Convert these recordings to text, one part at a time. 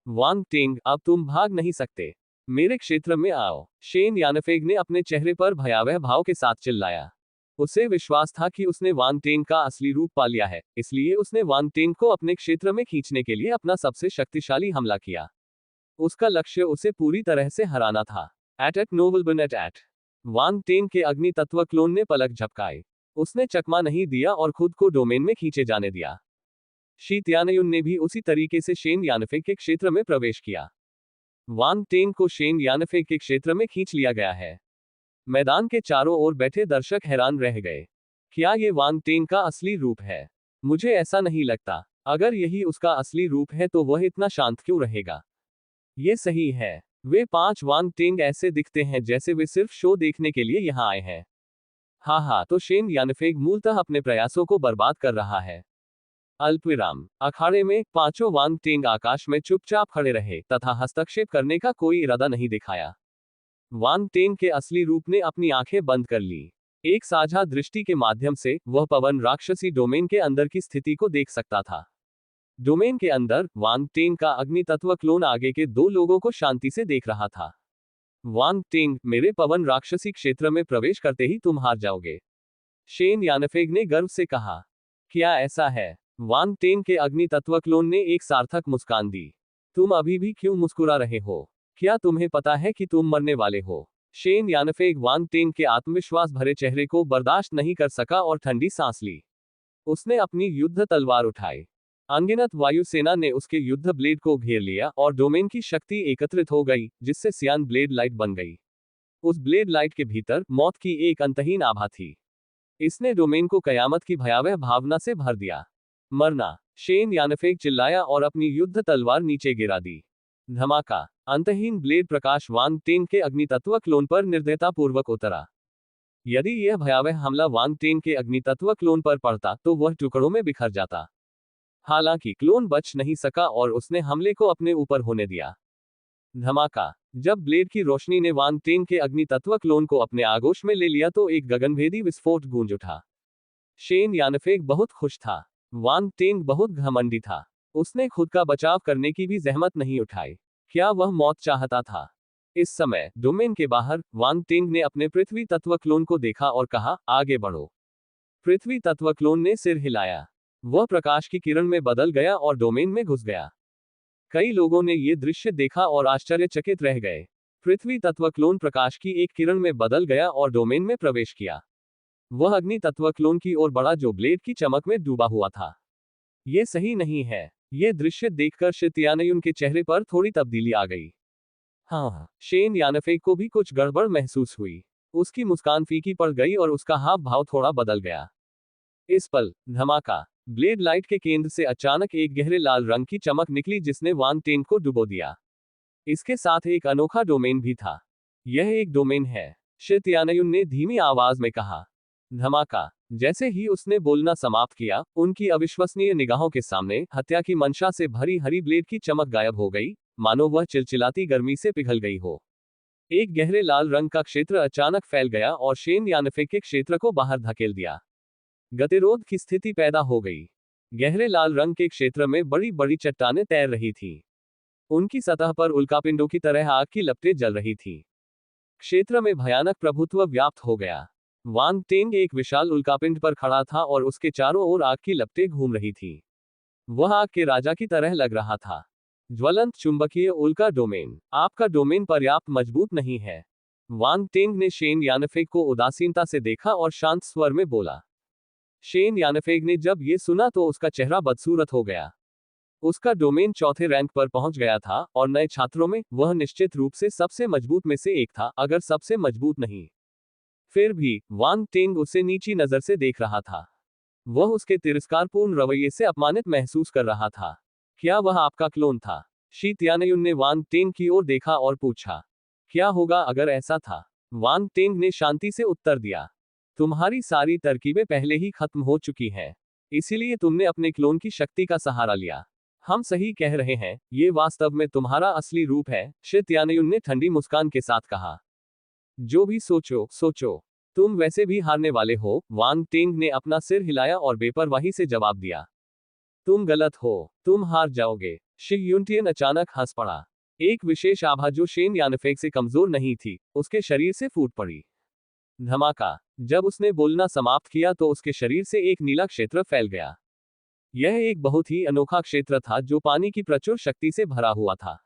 वांग tang, अब तुम भाग नहीं सकते। मेरे क्षेत्र में आओ। शेन यानफेग ने अपने चेहरे पर भयावह भाव के साथ चिल्लाया। उसे विश्वास था कि उसने वांग टेंग का असली रूप पा लिया है, इसलिए उसने वांग टेंग को अपने क्षेत्र में खींचने के लिए अपना सबसे शक्तिशाली हमला किया। उसका लक्ष्य उसे पूरी तरह से हराना था। एट नोबलबन एट वांग टेंग के अग्नि तत्व क्लोन ने पलक झपकाए। उसने चकमा नहीं दिया और खुद को डोमेन में खींचे जाने दिया। शी त्यानयुन ने भी उसी तरीके से शेन यानफेग के क्षेत्र में प्रवेश किया। वांग टेंग को शेन यानफेग के क्षेत्र में खींच लिया गया है। मैदान के चारों ओर बैठे दर्शक हैरान रह गए। क्या ये वांग टेंग का असली रूप है? मुझे ऐसा नहीं लगता। अगर यही उसका असली रूप है तो वह इतना शांत क्यों रहेगा? ये सही है। वे 5 वांग टेंग ऐसे दिखते हैं जैसे वे सिर्फ शो देखने के लिए यहाँ आए हैं। हाँ, तो शेन यानफेग मूलतः अपने प्रयासों को बर्बाद कर रहा है। अल्पविराम। अखाड़े में पांचों वांग टेंग आकाश में चुपचाप खड़े रहे तथा हस्तक्षेप करने का कोई इरादा नहीं दिखाया। वांग टेंग के असली रूप ने अपनी आंखें बंद कर ली। एक साझा दृष्टि के माध्यम से वह पवन राक्षसी डोमेन के अंदर की स्थिति को देख सकता था। डोमेन के अंदर वांग टेंग का अग्नि तत्व क्लोन आगे के 2 लोगों को शांति से देख रहा था। वांग टेंग, मेरे पवन राक्षसी क्षेत्र में प्रवेश करते ही तुम हार जाओगे, शेन यानफेग ने गर्व से कहा। क्या ऐसा है? वांग टेंग के अग्नि तत्व क्लोन ने एक सार्थक मुस्कान दी। तुम अभी भी क्यों मुस्कुरा रहे हो? क्या तुम्हें पता है कि तुम मरने वाले हो? शेन यानफेग वांग टेंग के आत्मविश्वास भरे चेहरे को बर्दाश्त नहीं कर सका और ठंडी सांस ली। उसने अपनी युद्ध तलवार उठाई। अनगिनत वायुसेना ने उसके युद्ध ब्लेड को घेर लिया और डोमेन की शक्ति एकत्रित हो गई, जिससे सियान ब्लेड लाइट बन गई। उस ब्लेड लाइट के भीतर मौत की एक अंतहीन आभा थी। इसने डोमेन को कयामत की भयावह भावना से भर दिया। मरना! शेन यानफेग चिल्लाया और अपनी युद्ध तलवार नीचे गिरा दी। धमाका! अंतहीन ब्लेड प्रकाश वांग टेंग के अग्नि तत्व क्लोन पर निर्दयतापूर्वक उतरा। यदि यह भयावह हमला वांग टेंग के अग्नि तत्व क्लोन पर पड़ता तो वह टुकड़ों में बिखर जाता। हालांकि क्लोन बच नहीं सका और उसने हमले को अपने ऊपर होने दिया। धमाका! जब ब्लेड की रोशनी ने वांग टेंग के अग्नि तत्व क्लोन को अपने आगोश में ले लिया तो एक गगनभेदी विस्फोट गूंज उठा। शेन यानफेग बहुत खुश था। वांग टेंग बहुत घमंडी था। उसने खुद का बचाव करने की भी जहमत नहीं उठाई। क्या वह मौत चाहता था? इस समय डोमेन के बाहर वांग टेंग ने अपने पृथ्वी तत्व क्लोन को देखा और कहा, आगे बढ़ो। पृथ्वी तत्व क्लोन ने सिर हिलाया। वह प्रकाश की किरण में बदल गया और डोमेन में घुस गया। कई लोगों ने यह दृश्य देखा और आश्चर्यचकित रह गए। पृथ्वी तत्व क्लोन प्रकाश की एक किरण में बदल गया और डोमेन में प्रवेश किया। वह अग्नि तत्व क्लोन की ओर बढ़ा जो ब्लेड की चमक में डूबा हुआ था। यह सही नहीं है। यह दृश्य देखकर शी त्यानयुन के चेहरे पर थोड़ी तब्दीली आ गई। हाँ, शेन यानफेग को भी कुछ गड़बड़ महसूस हुई। उसकी मुस्कान फीकी पड़ गई और उसका हाव भाव थोड़ा बदल गया। इस पल, धमाका! ब्लेड लाइट के केंद्र से अचानक एक गहरे लाल रंग की चमक निकली जिसने वांग टेंग को डुबो दिया। इसके साथ एक अनोखा डोमेन भी था। यह एक डोमेन है, शी त्यानयुन ने धीमी आवाज में कहा। धमाका! जैसे ही उसने बोलना समाप्त किया, उनकी अविश्वसनीय निगाहों के सामने हत्या की मंशा से भरी हरी ब्लेड की चमक गायब हो गई, मानो वह चिलचिलाती गर्मी से पिघल गई हो। एक गहरे लाल रंग का क्षेत्र अचानक फैल गया और शेन यानफेग के क्षेत्र को बाहर धकेल दिया। गतिरोध की स्थिति पैदा हो गई। गहरे लाल रंग के क्षेत्र में बड़ी बड़ी चट्टानें तैर रही थीं। उनकी सतह पर उल्कापिंडों की तरह आग की लपटें जल रही थीं। क्षेत्र में भयानक प्रभुत्व व्याप्त हो गया। वांग टेंग एक विशाल उल्कापिंड पर खड़ा था और उसके चारों ओर आग की लपटें घूम रही थीं। वह आग के राजा की तरह लग रहा था। ज्वलंत चुंबकीय उल्का डोमेन, आपका डोमेन पर्याप्त मजबूत नहीं है। वांग टेंग ने शेन यानफेग को उदासीनता से देखा और शांत स्वर में बोला। शेन यानफेग ने जब ये सुना तो उसका चेहरा बदसूरत हो गया। उसका डोमेन चौथे रैंक पर पहुंच गया था और नए छात्रों में वह निश्चित रूप से सबसे मजबूत में से एक था, अगर सबसे मजबूत नहीं। फिर भी वांग टेंग उसे नीची नजर से देख रहा था। वह उसके तिरस्कारपूर्ण रवैये से अपमानित महसूस कर रहा था। क्या वह आपका क्लोन था? शी त्यानयुन ने वांग टेंग की ओर देखा और पूछा। क्या होगा अगर ऐसा था? वांग टेंग ने शांति से उत्तर दिया। तुम्हारी सारी तरकीबें पहले ही खत्म हो चुकी हैं, इसीलिए तुमने अपने क्लोन की शक्ति का सहारा लिया। हम सही कह रहे हैं, ये वास्तव में तुम्हारा असली रूप है, शी त्यानयुन ने ठंडी मुस्कान के साथ कहा। जो भी सोचो सोचो, तुम वैसे भी हारने वाले हो, वांग टेंग ने अपना सिर हिलाया और बेपरवाही से जवाब दिया। तुम गलत हो, तुम हार जाओगे। शी युनटियन अचानक हंस पड़ा। एक विशेष आभा जो शेन यानफेग से कमजोर नहीं थी, उसके शरीर से फूट पड़ी। धमाका। जब उसने बोलना समाप्त किया तो उसके शरीर से एक नीला क्षेत्र फैल गया। यह एक बहुत ही अनोखा क्षेत्र था जो पानी की प्रचुर शक्ति से भरा हुआ था।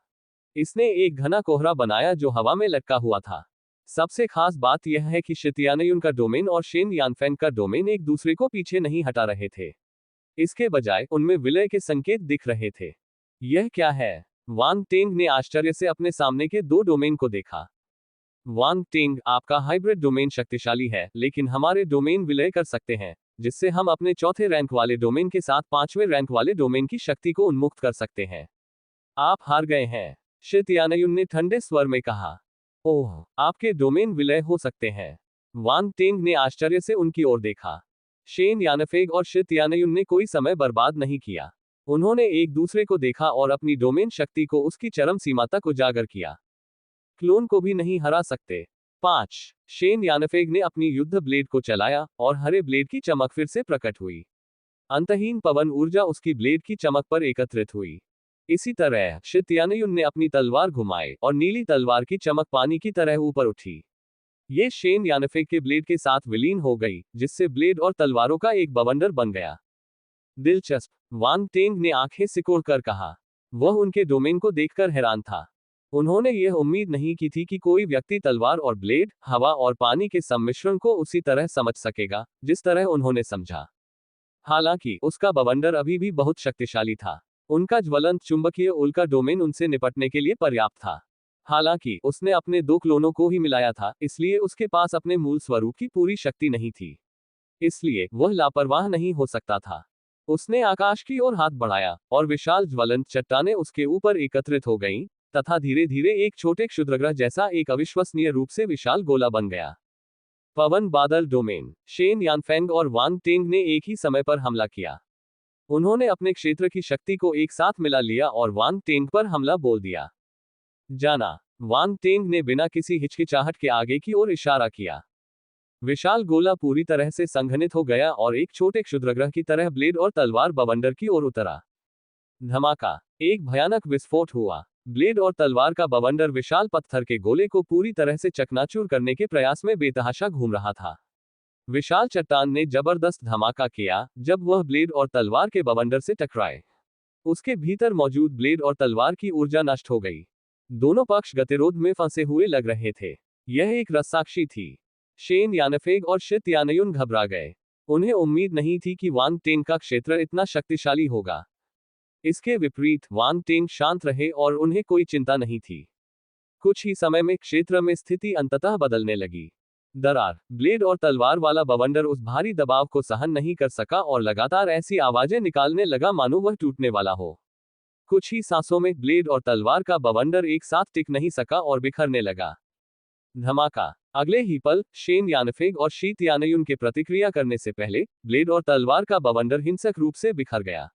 इसने एक घना कोहरा बनाया जो हवा में लटका हुआ था। सबसे खास बात यह है कि शितियानयुन का डोमेन और शेन यानफेंग का डोमेन एक दूसरे को पीछे नहीं हटा रहे थे। इसके बजाय उनमें विलय के संकेत दिख रहे थे। यह क्या है? वांग टेंग ने आश्चर्य से अपने सामने के दो डोमेन को देखा। वांग टेंग, आपका हाइब्रिड डोमेन शक्तिशाली है, लेकिन हमारे डोमेन विलय कर सकते हैं, जिससे हम अपने चौथे रैंक वाले डोमेन के साथ पांचवें रैंक वाले डोमेन की शक्ति को उन्मुक्त कर सकते हैं। आप हार गए हैं, शितियानयुन ने ठंडे स्वर में कहा। ओह, आपके डोमेन विलय हो सकते हैं। वांग टेंग ने आश्चर्य से उनकी ओर देखा। शेन यानफेग और शितियानयुन ने कोई समय बर्बाद नहीं किया। उन्होंने एक दूसरे को देखा और अपनी डोमेन शक्ति को उसकी चरम सीमा तक उजागर किया। क्लोन को भी नहीं हरा सकते। 5। शेन यानफेग ने अपनी युद्ध ब्लेड को चलाया और हरे ब्लेड की चमक फिर से प्रकट हुई। अंतहीन पवन ऊर्जा उसकी ब्लेड की चमक पर एकत्रित हुई। इसी तरह शितियानयुन ने अपनी तलवार घुमाई और नीली तलवार की चमक पानी की तरह ऊपर उठी। ये शेन यानफेग के ब्लेड के साथ विलीन हो गई, जिससे ब्लेड और तलवारों का एक बवंडर बन गया। दिलचस्प, वांग टेंग ने आंखें सिकोड़कर कहा। वह उनके डोमेन को देखकर हैरान था। उन्होंने यह उम्मीद नहीं की थी कि कोई व्यक्ति तलवार और ब्लेड, हवा और पानी के सम्मिश्रण को उसी तरह समझ सकेगा जिस तरह उन्होंने समझा। हालांकि उसका बवंडर अभी भी बहुत शक्तिशाली था। उनका ज्वलंत चुंबकीय उल्का डोमेन उनसे निपटने के लिए पर्याप्त था। हालांकि उसने अपने दो क्लोनों को ही मिलाया था, इसलिए उसके पास अपने मूल स्वरूप की पूरी शक्ति नहीं थी। इसलिए वह लापरवाह नहीं हो सकता था। उसने आकाश की ओर हाथ बढ़ाया और विशाल ज्वलंत चट्टानें उसके ऊपर एकत्रित हो गईं, तथा धीरे धीरे एक छोटे क्षुद्रग्रह जैसा एक अविश्वसनीय रूप से विशाल गोला बन गया। पवन बादल डोमेन। शेन यानफेंग और वांग टेंग ने एक ही समय पर हमला किया। उन्होंने अपने क्षेत्र की शक्ति को एक साथ मिला लिया और वांग टेंग पर हमला बोल दिया। जाना। वांग टेंग ने बिना किसी हिचकिचाहट के आगे की ओर इशारा किया। विशाल गोला पूरी तरह से संघनित हो गया और एक छोटे क्षुद्रग्रह की तरह ब्लेड और तलवार बवंडर की ओर उतरा। धमाका। एक भयानक विस्फोट हुआ। ब्लेड और तलवार का बवंडर विशाल पत्थर के गोले को पूरी तरह से चकनाचूर करने के प्रयास में बेतहाशा घूम रहा था। विशाल चट्टान ने जबरदस्त धमाका किया जब वह ब्लेड और तलवार के बवंडर से टकराए। उसके भीतर मौजूद ब्लेड और तलवार की ऊर्जा नष्ट हो गई। दोनों पक्ष गतिरोध में फंसे हुए लग रहे थे। यह एक रस्साकशी थी। शेन यानफेग और शितियानयुन घबरा गए। उन्हें उम्मीद नहीं थी कि वांग टेंग का क्षेत्र इतना शक्तिशाली होगा। इसके विपरीत वांग टेंग शांत रहे और उन्हें कोई चिंता नहीं थी। कुछ ही समय में क्षेत्र में स्थिति अंततः बदलने लगी। दरार। ब्लेड और तलवार वाला बवंडर उस भारी दबाव को सहन नहीं कर सका और लगातार ऐसी आवाजें निकालने लगा मानो वह टूटने वाला हो। कुछ ही सांसों में ब्लेड और तलवार का बवंडर एक साथ टिक नहीं सका और बिखरने लगा। धमाका। अगले ही पल शेन यानफेग और शितियानयुन के प्रतिक्रिया करने से पहले ब्लेड और तलवार का बवंडर हिंसक रूप से बिखर गया।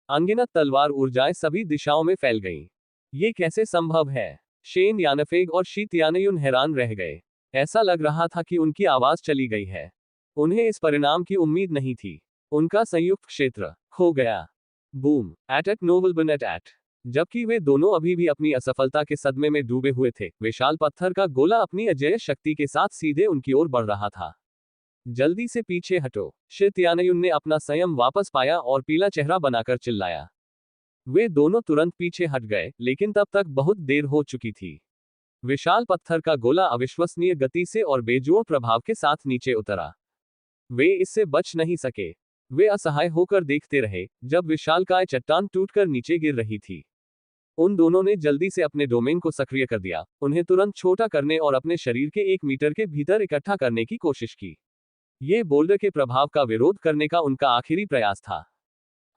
अनगिनत तलवार ऊर्जाएं सभी दिशाओं में फैल गईं। ये कैसे संभव है? शेन यानफेग और शितियानयुन हैरान रह गए। ऐसा लग रहा था कि उनकी आवाज चली गई है। उन्हें इस परिणाम की उम्मीद नहीं थी। उनका संयुक्त क्षेत्र खो गया। बूम एट नोवल एट। जबकि वे दोनों अभी भी अपनी असफलता के सदमे में डूबे हुए थे, विशाल पत्थर का गोला अपनी अजेय शक्ति के साथ सीधे उनकी ओर बढ़ रहा था। जल्दी से पीछे हटो। शितियानयुन ने अपना संयम वापस पाया और पीला चेहरा बनाकर चिल्लाया। वे दोनों तुरंत पीछे हट गए, लेकिन तब तक बहुत देर हो चुकी थी। विशाल पत्थर का गोला अविश्वसनीय गति से और बेजोड़ प्रभाव के साथ नीचे उतरा। वे इससे बच नहीं सके। वे असहाय होकर देखते रहे जब विशालकाय चट्टान टूटकर नीचे गिर रही थी। उन दोनों ने जल्दी से अपने डोमेन को सक्रिय कर दिया, उन्हें तुरंत छोटा करने और अपने शरीर के 1 मीटर के भीतर इकट्ठा करने की कोशिश की। ये बोल्डर के प्रभाव का विरोध करने का उनका आखिरी प्रयास था।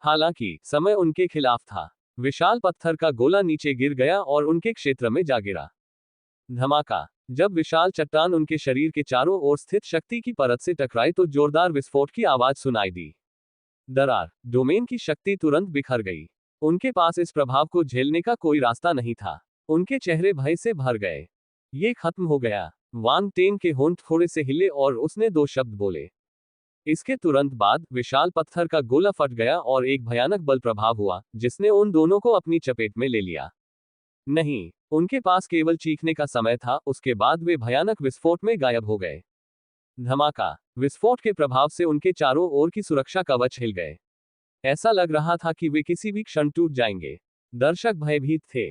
हालांकि समय उनके खिलाफ था। विशाल पत्थर का गोला नीचे गिर गया और उनके क्षेत्र में जा गिरा। धमाका। जब विशाल चट्टान उनके शरीर के चारों ओर स्थित शक्ति की परत से टकराई तो जोरदार विस्फोट की आवाज सुनाई दी। दरार। डोमेन की शक्ति तुरंत बिखर गई। उनके पास इस प्रभाव को झेलने का कोई रास्ता नहीं था। उनके चेहरे भय से भर गए। ये खत्म हो गया। वांग टेंग के होंठ थोड़े से हिले और उसने 2 शब्द बोले। इसके तुरंत बाद विशाल पत्थर का गोला फट गया और एक भयानक बल प्रभाव हुआ जिसने उन दोनों को अपनी चपेट में ले लिया। नहीं, उनके पास केवल चीखने का समय था, उसके बाद वे भयानक विस्फोट में गायब हो गए। धमाका। विस्फोट के प्रभाव से उनके चारों ओर की सुरक्षा कवच हिल गए। ऐसा लग रहा था कि वे किसी भी क्षण टूट जाएंगे। दर्शक भयभीत थे।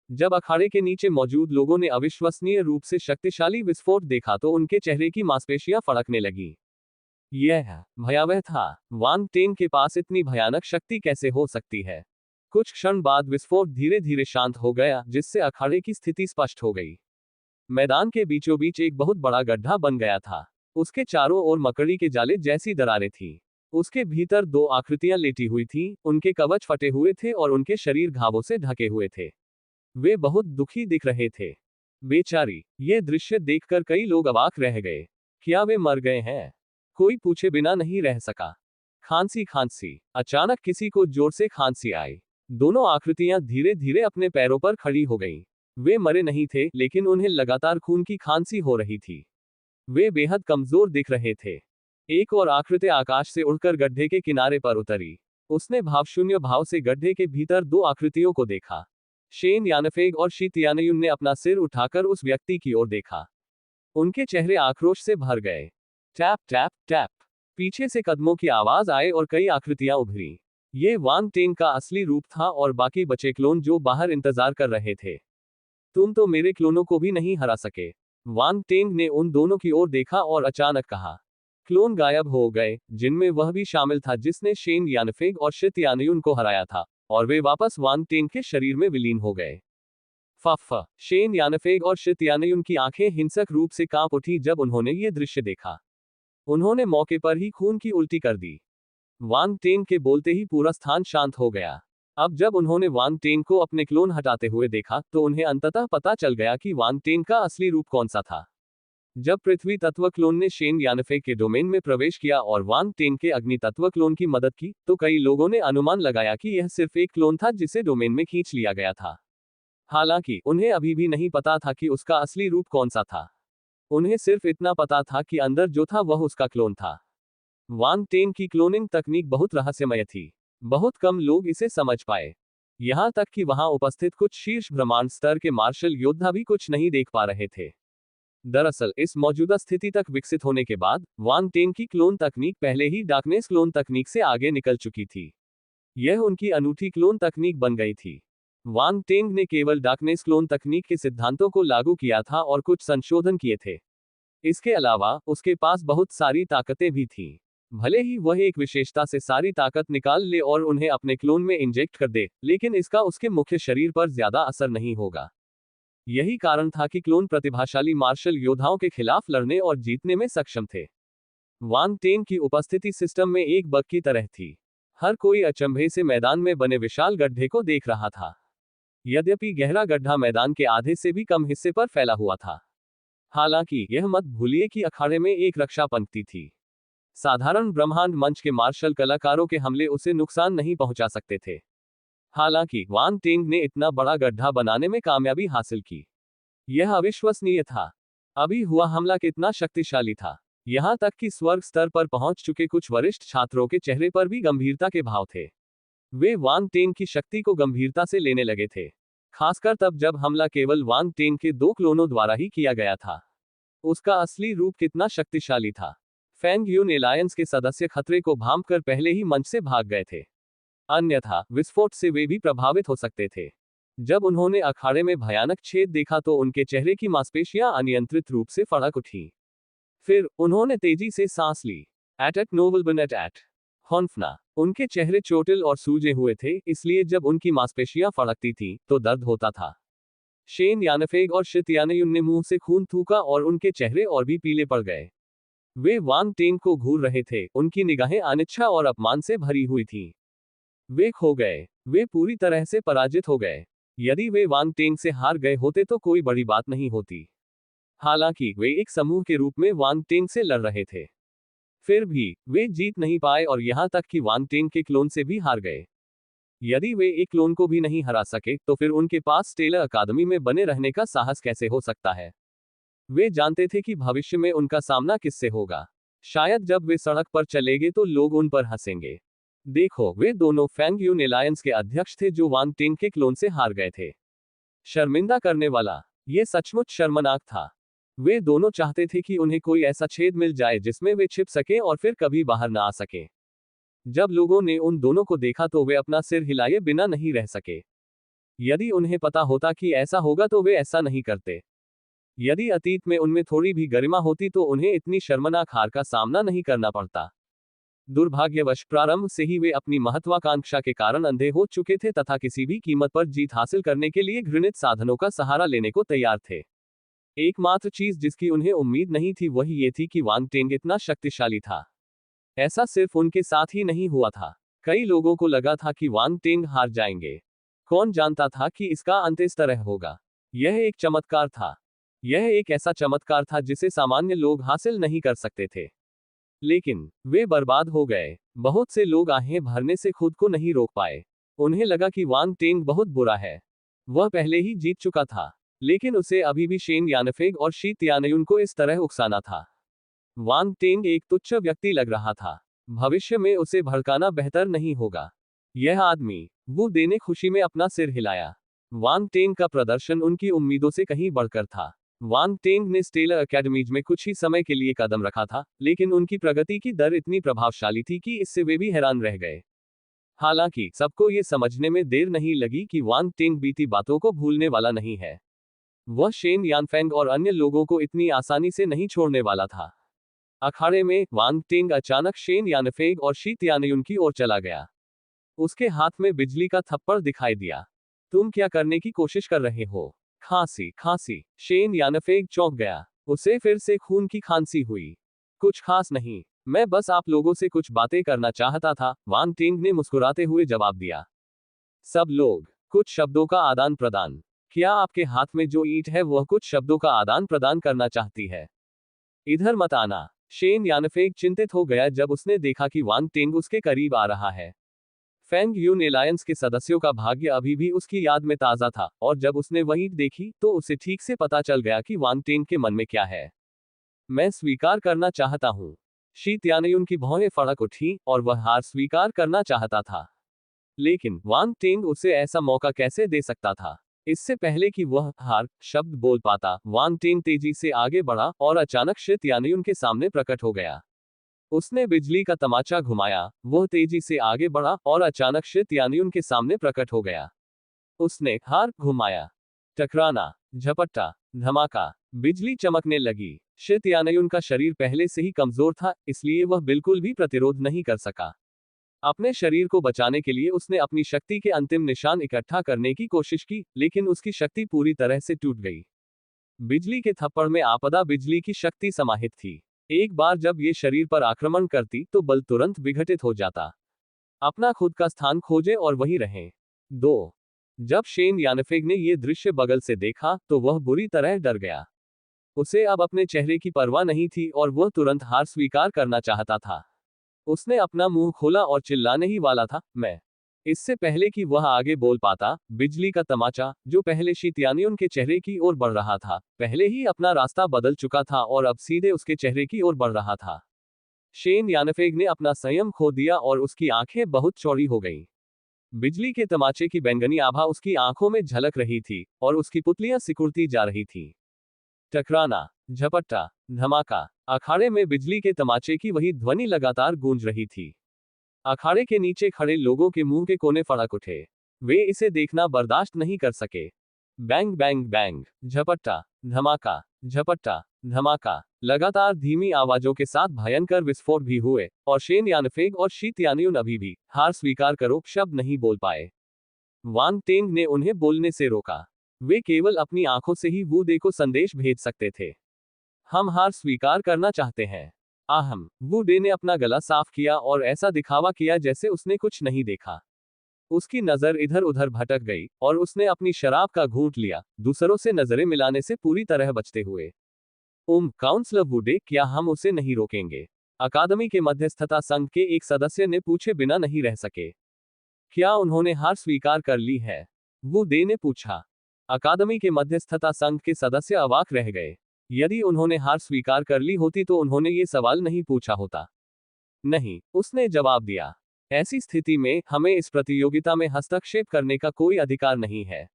जब अखाड़े के नीचे मौजूद लोगों ने अविश्वसनीय रूप से शक्तिशाली विस्फोट देखा तो उनके चेहरे की मांसपेशियां फड़कने लगी। यह भयावह था। वांग टेन के पास इतनी भयानक शक्ति कैसे हो सकती है? कुछ क्षण बाद विस्फोट धीरे धीरे शांत हो गया, जिससे अखाड़े की स्थिति स्पष्ट हो गई। मैदान के बीचों बीच एक बहुत बड़ा गड्ढा बन गया था। उसके चारों ओर मकड़ी के जाले जैसी दरारें थी। उसके भीतर दो आकृतियां लेटी हुई थीं, उनके कवच फटे हुए थे और उनके शरीर घावों से ढके हुए थे। वे बहुत दुखी दिख रहे थे। बेचारी। ये दृश्य देखकर कई लोग अवाक रह गए। क्या वे मर गए हैं? कोई पूछे बिना नहीं रह सका। खांसी खांसी। अचानक किसी को जोर से खांसी आई। दोनों आकृतियां धीरे धीरे अपने पैरों पर खड़ी हो गईं। वे मरे नहीं थे, लेकिन उन्हें लगातार खून की खांसी हो रही थी। वे बेहद कमजोर दिख रहे थे। एक और आकृति आकाश से उड़कर गड्ढे के किनारे पर उतरी। उसने भावशून्य भाव से गड्ढे के भीतर दो आकृतियों को देखा। शेन यानफेग और शी तियानयुन ने अपना सिर उठाकर उस व्यक्ति की ओर देखा। उनके चेहरे आक्रोश से भर गए। Tap tap tap. पीछे से कदमों की आवाज आए और कई आकृतियां उभरी। ये वांग टेन का असली रूप था और बाकी बचे क्लोन जो बाहर इंतजार कर रहे थे। तुम तो मेरे क्लोनों को भी नहीं हरा सके। वांग टेंग ने उन दोनों की ओर देखा और अचानक कहा। क्लोन गायब हो गए, जिनमें वह भी शामिल था जिसने शेन यानफेग और शी तियानयुन को हराया था, और वे वापस वांग टेंग के शरीर में विलीन हो गए। फफ। शेन यानफेग और शी तियानयुन की आंखें हिंसक रूप से कांप उठी जब उन्होंने ये दृश्य देखा। उन्होंने मौके पर ही खून की उल्टी कर दी। वांग टेंग के बोलते ही पूरा स्थान शांत हो गया। अब जब उन्होंने वांग टेंग को अपने क्लोन हटाते हुए देखा तो उन्हें अंततः पता चल गया कि वांग टेंग का असली रूप कौन सा था। जब पृथ्वी तत्व क्लोन ने शेन यानफेग के डोमेन में प्रवेश किया और वांग टेंग के अग्नि तत्व क्लोन की मदद की, तो कई लोगों ने अनुमान लगाया कि यह सिर्फ एक क्लोन था जिसे डोमेन में खींच लिया गया था। हालांकि उन्हें अभी भी नहीं पता था कि उसका असली रूप कौन सा था। उन्हें सिर्फ इतना पता था कि अंदर जो था वह उसका क्लोन था। वांग टेंग की क्लोनिंग तकनीक बहुत रहस्यमय थी। बहुत कम लोग इसे समझ पाए। यहां तक कि वहां उपस्थित कुछ शीर्ष ब्रह्मांड स्तर के मार्शल योद्धा भी कुछ नहीं देख पा रहे थे। दरअसल इस मौजूदा स्थिति तक विकसित होने के बाद वांग टेंग की क्लोन तकनीक पहले ही डार्कनेस क्लोन तकनीक से आगे निकल चुकी थी। यह उनकी अनूठी क्लोन तकनीक बन गई थी। वांग टेंग ने केवल डार्कनेस क्लोन तकनीक के सिद्धांतों को लागू किया था और कुछ संशोधन किए थे। इसके अलावा उसके पास बहुत सारी ताकतें भी थीं। भले ही वह एक विशेषता से सारी ताकत निकाल ले और उन्हें अपने क्लोन में इंजेक्ट कर दे, लेकिन इसका उसके मुख्य शरीर पर ज्यादा असर नहीं होगा। यही कारण था कि क्लोन प्रतिभाशाली मार्शल योद्धाओं के खिलाफ लड़ने और जीतने में सक्षम थे। वांग टेंग की उपस्थिति सिस्टम में एक बग की तरह थी। हर कोई अचंभे से मैदान में बने विशाल गड्ढे को देख रहा था। यद्यपि गहरा गड्ढा मैदान के आधे से भी कम हिस्से पर फैला हुआ था। हालांकि यह मत भूलिए कि अखाड़े में एक रक्षा पंक्ति थी। साधारण ब्रह्मांड मंच के मार्शल कलाकारों के हमले उसे नुकसान नहीं पहुंचा सकते थे। हालांकि वांग टेंग ने इतना बड़ा गड्ढा बनाने में कामयाबी हासिल की। यह अविश्वसनीय था। अभी हुआ हमला कितना शक्तिशाली था। यहां तक कि स्वर्ग स्तर पर पहुंच चुके कुछ वरिष्ठ छात्रों के चेहरे पर भी गंभीरता के भाव थे। वे वांग टेंग की शक्ति को गंभीरता से लेने लगे थे, खासकर तब जब हमला केवल वांग टेंग के दो क्लोनों द्वारा ही किया गया था। उसका असली रूप कितना शक्तिशाली था। फैंग यून एलायंस के सदस्य खतरे को भांपकर पहले ही मंच से भाग गए थे, अन्यथा विस्फोट से वे भी प्रभावित हो सकते थे। जब उन्होंने अखाड़े में भयानक छेद देखा तो उनके चेहरे की मांसपेशियां अनियंत्रित रूप से फड़क उठी। फिर उन्होंने तेजी से सांस ली। एट नोवल एट हॉन्फना। उनके चेहरे चोटिल और सूजे हुए थे, इसलिए जब उनकी मांसपेशियां फड़कती थीं तो दर्द होता था। शेन यानफेग और शी तियानयुन ने मुंह से खून थूका और उनके चेहरे और भी पीले पड़ गए। वे वांग टेंग को घूर रहे थे, उनकी निगाहें अनिच्छा और अपमान से भरी हुई थीं। वे खो गए। वे पूरी तरह से पराजित हो गए। यदि वे वांग टेंग से हार गए होते तो कोई बड़ी बात नहीं होती। हालांकि वे एक समूह के रूप में वांग टेंग से लड़ रहे थे। फिर भी वे जीत नहीं पाए और यहां तक कि वांग टेंग के क्लोन से भी हार गए। यदि वे एक क्लोन को भी नहीं हरा सके तो फिर उनके पास स्टेलर अकादमी में बने रहने का साहस कैसे हो सकता है। वे जानते थे कि भविष्य में उनका सामना किससे होगा। शायद जब वे सड़क पर चलेंगे तो लोग उन पर हंसेंगे। देखो, वे दोनों फैंग यून एलायंस के अध्यक्ष थे जो वांग टेंग के क्लोन से हार गए थे। शर्मिंदा करने वाला। ये सचमुच शर्मनाक था। वे दोनों चाहते थे कि उन्हें कोई ऐसा छेद मिल जाए जिसमें वे छिप सकें और फिर कभी बाहर ना आ सके। जब लोगों ने उन दोनों को देखा तो वे अपना सिर हिलाए बिना नहीं रह सके। यदि उन्हें पता होता कि ऐसा होगा तो वे ऐसा नहीं करते। यदि अतीत में उनमें थोड़ी भी गरिमा होती तो उन्हें इतनी शर्मनाक हार का सामना नहीं करना पड़ता। दुर्भाग्यवश प्रारंभ से ही वे अपनी महत्वाकांक्षा के कारण अंधे हो चुके थे तथा किसी भी कीमत पर जीत हासिल करने के लिए घृणित साधनों का सहारा लेने को तैयार थे। एकमात्र चीज जिसकी उन्हें उम्मीद नहीं थी वह ये थी कि वांग टेंग इतना शक्तिशाली था। ऐसा सिर्फ उनके साथ ही नहीं हुआ था। कई लोगों को लगा था कि वांग टेंग हार जाएंगे। कौन जानता था कि इसका अंत इस तरह होगा। यह एक चमत्कार था। यह एक ऐसा चमत्कार था जिसे सामान्य लोग हासिल नहीं कर सकते थे। लेकिन वे बर्बाद हो गए। बहुत से लोग आहें भरने से खुद को नहीं रोक पाए। उन्हें लगा कि वांग टेंग बहुत बुरा है। वह पहले ही जीत चुका था, लेकिन उसे अभी भी शेन यानफेग और शी तियानयुन को इस तरह उकसाना था। वांग टेंग एक तुच्छ व्यक्ति लग रहा था। भविष्य में उसे भड़काना बेहतर नहीं होगा। यह आदमी, वो देने खुशी में अपना सिर हिलाया। वांग टेंग का प्रदर्शन उनकी उम्मीदों से कहीं बढ़कर था। वांग टेंग ने स्टेलर एकेडमीज में कुछ ही समय के लिए कदम रखा था, लेकिन उनकी प्रगति की दर इतनी प्रभावशाली थी कि इससे वे भी हैरान रह गए। हालांकि सबको ये समझने में देर नहीं लगी कि वांग टेंग बीती बातों को भूलने वाला नहीं है। वह शेन यानफेंग और अन्य लोगों को इतनी आसानी से नहीं छोड़ने वाला था। अखाड़े में वांग टेंग अचानक शेन यानफेग और शी तियानयुन की ओर चला गया। उसके हाथ में बिजली का थप्पड़ दिखाई दिया। तुम क्या करने की कोशिश कर रहे हो? खांसी खांसी। शेन यानफेग चौंक गया। उसे फिर से खून की खांसी हुई। कुछ खास नहीं, मैं बस आप लोगों से कुछ बातें करना चाहता था, वांग टेंग ने मुस्कुराते हुए जवाब दिया। सब लोग। कुछ शब्दों का आदान प्रदान। क्या आपके हाथ में जो ईंट है वह कुछ शब्दों का आदान प्रदान करना चाहती है? इधर मत आना। शेन यानफेग चिंतित हो गया जब उसने देखा कि वांग टेंग उसके करीब आ रहा है। फैंग यून एलायंस के सदस्यों का भाग्य अभी भी उसकी याद में ताजा था, और जब उसने वही देखी तो उसे ठीक से पता चल गया कि वांग टेंग के मन में क्या है। मैं स्वीकार करना चाहता हूँ। शी तियानयुन की भौहें फड़क उठी और वह हार स्वीकार करना चाहता था। लेकिन वांग टेंग उसे ऐसा मौका कैसे दे सकता था? इससे पहले कि वह हार शब्द बोल पाता, वांग टेंग तेजी से आगे बढ़ा और अचानक शी तियानयुन के सामने प्रकट हो गया। उसने बिजली का तमाचा घुमाया, वह तेजी से आगे बढ़ा और अचानक शी तियानयुन के सामने प्रकट हो गया। उसने हार घुमाया। टकराना, झपट्टा, धमाका, बिजली चमकने लगी। शी तियानयुन का शरीर पहले से ही कमजोर था, इसलिए वह बिल्कुल भी प्रतिरोध नहीं कर सका। अपने शरीर को बचाने के लिए उसने अपनी शक्ति के अंतिम निशान इकट्ठा करने की कोशिश की, लेकिन उसकी शक्ति पूरी तरह से टूट गई। बिजली के थप्पड़ में आपदा बिजली की शक्ति समाहित थी। एक बार जब ये शरीर पर आक्रमण करती तो बल तुरंत विघटित हो जाता। अपना खुद का स्थान खोजें और वहीं रहें। 2. जब शेन यानफेग ने ये दृश्य बगल से देखा तो वह बुरी तरह डर गया। उसे अब अपने चेहरे की परवाह नहीं थी और वह तुरंत हार स्वीकार करना चाहता था। उसने अपना मुंह खोला और चिल्लाने ही वाला था, मैं। इससे पहले कि वह आगे बोल पाता, बिजली का तमाचा, जो पहले शी तियानयुन के चेहरे की ओर बढ़ रहा था, पहले ही अपना रास्ता बदल चुका था और अब सीधे उसके चेहरे की ओर बढ़ रहा था। शेन यानफेग ने अपना संयम खो दिया और उसकी आंखें बहुत चौड़ी हो गईं। बिजली के तमाचे की बैंगनी आभा उसकी आंखों में झलक रही थी और उसकी पुतलियां सिकुड़ती जा रही थी। टकराना, झपट्टा, धमाका। अखाड़े में बिजली के तमाचे की वही ध्वनि लगातार गूंज रही थी। अखाड़े के नीचे खड़े लोगों के मुंह के कोने फड़क उठे। वे इसे देखना बर्दाश्त नहीं कर सके। बैंग बैंग बैंग, झपट्टा, धमाका, झपट्टा, धमाका। लगातार धीमी आवाजों के साथ भयंकर विस्फोट भी हुए, और शेन यानफेग और शी तियानयुन अभी भी हार स्वीकार करो शब्द नहीं बोल पाए। वांग टेंग ने उन्हें बोलने से रोका। वे केवल अपनी आंखों से ही वुडे को संदेश भेज सकते थे। हम हार स्वीकार करना चाहते हैं। आहम। वुडे ने अपना गला साफ किया और ऐसा दिखावा किया जैसे उसने कुछ नहीं देखा। उसकी नजर इधर उधर भटक गई और उसने अपनी शराब का घूंट लिया, दूसरों से नजरें मिलाने से पूरी तरह बचते हुए। काउंसलर वुडे, क्या हम उसे नहीं रोकेंगे? अकादमी के मध्यस्थता संघ के एक सदस्य ने पूछे बिना नहीं रह सके। क्या उन्होंने हार स्वीकार कर ली है? वुडे ने पूछा। अकादमी के मध्यस्थता संघ के सदस्य अवाक रह गए। यदि उन्होंने हार स्वीकार कर ली होती तो उन्होंने ये सवाल नहीं पूछा होता। नहीं, उसने जवाब दिया। ऐसी स्थिति में हमें इस प्रतियोगिता में हस्तक्षेप करने का कोई अधिकार नहीं है।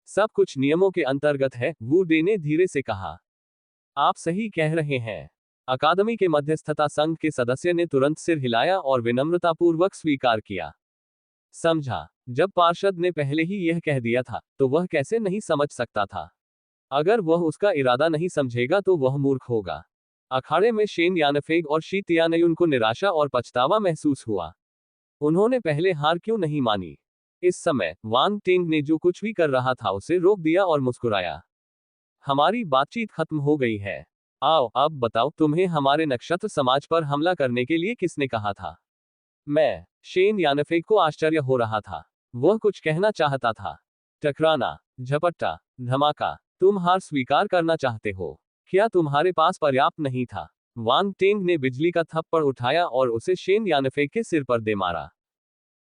सब कुछ नियमों के अंतर्गत है, वू डे ने धीरे से कहा। आप सही कह रहे हैं। अकादमी के मध्यस्थता संघ के सदस्य ने तुरंत सिर हिलाया और विनम्रतापूर्वक स्वीकार किया। समझा, जब पार्षद ने पहले ही यह कह दिया था, तो वह कैसे नहीं समझ सकता था। अगर वह उसका इरादा नहीं समझेगा तो वह मूर्ख होगा। अखाड़े में शेन यानफेग और शी तियानयुन को निराशा और पछतावा महसूस हुआ। उन्होंने पहले हार क्यों नहीं मानी। इस समय वांग टेंग ने जो कुछ भी कर रहा था उसे रोक दिया और मुस्कुराया। हमारी बातचीत खत्म हो गई है। आओ अब बताओ, तुम्हें हमारे नक्षत्र समाज पर हमला करने के लिए किसने कहा था। मैं। शेन यानफेग को आश्चर्य हो रहा था। वह कुछ कहना चाहता था। टकराना, झपट्टा, धमाका। तुम हार स्वीकार करना चाहते हो। क्या तुम्हारे पास पर्याप्त नहीं था। वांग टेंग ने बिजली का थप्पड़ उठाया और उसे शेन यानफेग के सिर पर दे मारा।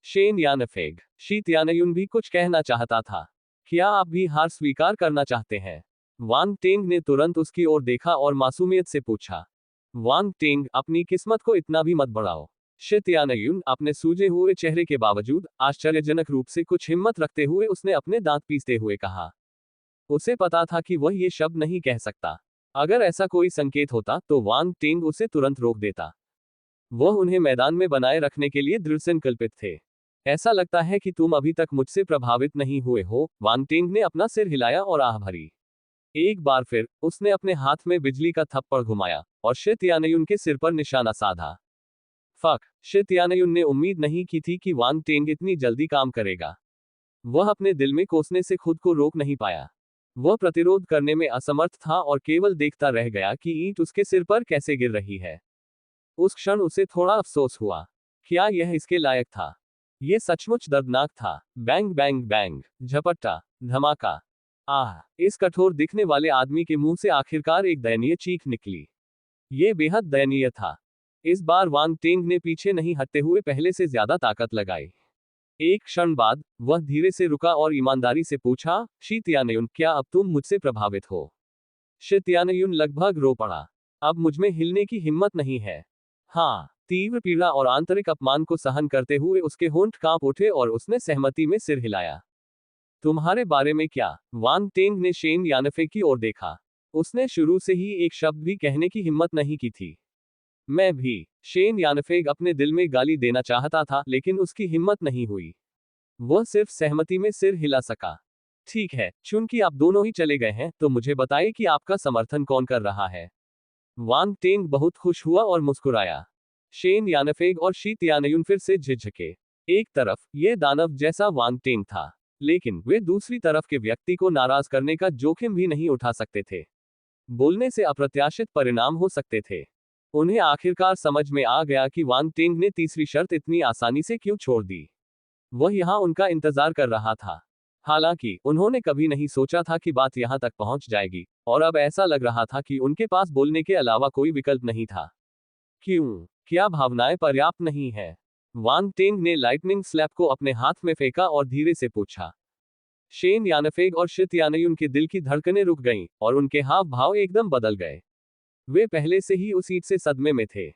शेन यानफेग। शी तियानयुन भी कुछ कहना चाहता था। क्या आप भी हार स्वीकार करना चाहते हैं। वांग टेंग ने तुरंत उसकी ओर देखा और मासूमियत से पूछा। वांग टेंग, अपनी किस्मत को इतना भी मत बढ़ाओ। शी तियानयुन अपने सूजे हुए चेहरे के बावजूद आश्चर्यजनक रूप से कुछ हिम्मत रखते हुए उसने अपने दांत पीसते हुए कहा। उसे पता था कि वह ये शब्द नहीं कह सकता। अगर ऐसा कोई संकेत होता तो वांग टेंग उसे तुरंत रोक देता। वह उन्हें मैदान में बनाए रखने के लिए दृढ़ संकल्पित थे। ऐसा लगता है कि तुम अभी तक मुझसे प्रभावित नहीं हुए हो। वांग टेंग ने अपना सिर हिलाया और आह भरी। एक बार फिर उसने अपने हाथ में बिजली का थप्पड़ घुमाया और शी तियानयुन के सिर पर निशाना साधा। फक। शी तियानयुन ने उम्मीद नहीं की थी कि वांग टेंग इतनी जल्दी काम करेगा। वह अपने दिल में कोसने से खुद को रोक नहीं पाया। वह प्रतिरोध करने में असमर्थ था और केवल देखता रह गया कि ईंट उसके सिर पर कैसे गिर रही है। उस क्षण उसे थोड़ा अफसोस हुआ। क्या यह इसके लायक था। यह सचमुच दर्दनाक था। बैंग बैंग बैंग, झपट्टा, धमाका। आह, इस कठोर दिखने वाले आदमी के मुंह से आखिरकार एक दयनीय चीख निकली। यह बेहद दयनीय था। इस बार वांग टेंग ने पीछे नहीं हटते हुए पहले से ज्यादा ताकत लगाई। एक क्षण बाद वह धीरे से रुका और ईमानदारी से पूछा, शी तियानयुन, क्या अब तुम मुझसे प्रभावित हो। शी तियानयुन लगभग रो पड़ा। अब मुझमें हिलने की हिम्मत नहीं है। हाँ। तीव्र पीड़ा और आंतरिक अपमान को सहन करते हुए उसके होंठ कांप उठे और उसने सहमति में सिर हिलाया। तुम्हारे बारे में क्या। वांग टेंग ने शेन यानफेग की ओर देखा। उसने शुरू से ही एक शब्द भी कहने की हिम्मत नहीं की थी। मैं भी। शेन यानफेग अपने दिल में गाली देना चाहता था लेकिन उसकी हिम्मत नहीं हुई। वह सिर्फ सहमति में सिर हिला सका। ठीक है, चूंकि आप दोनों ही चले गए हैं तो मुझे बताइए कि आपका समर्थन कौन कर रहा है। वांग टेंग बहुत खुश हुआ और मुस्कुराया। शेन यानफेग और शी तियानयुन फिर से झिझके। एक तरफ यह दानव जैसा वांग टेंग था, लेकिन वे दूसरी तरफ के व्यक्ति को नाराज करने का जोखिम भी नहीं उठा सकते थे। बोलने से अप्रत्याशित परिणाम हो सकते थे। उन्हें आखिरकार समझ में आ गया कि वांग टेंग ने तीसरी शर्त इतनी आसानी से क्यों छोड़ दी। वह यहां उनका इंतजार कर रहा था। हालांकि उन्होंने कभी नहीं सोचा था कि बात यहां तक पहुंच जाएगी, और अब ऐसा लग रहा था कि उनके पास बोलने के अलावा कोई विकल्प नहीं था। क्यों। क्या भावनाएं पर्याप्त नहीं है। वांग टेंग ने लाइटनिंग स्लैब को अपने हाथ में फेंका और धीरे से पूछा। शेन यानफेग और शी तियानयुन के दिल की धड़कनें रुक गईं और उनके हाव भाव एकदम बदल गए। वे पहले से ही उस ईंट से सदमे में थे।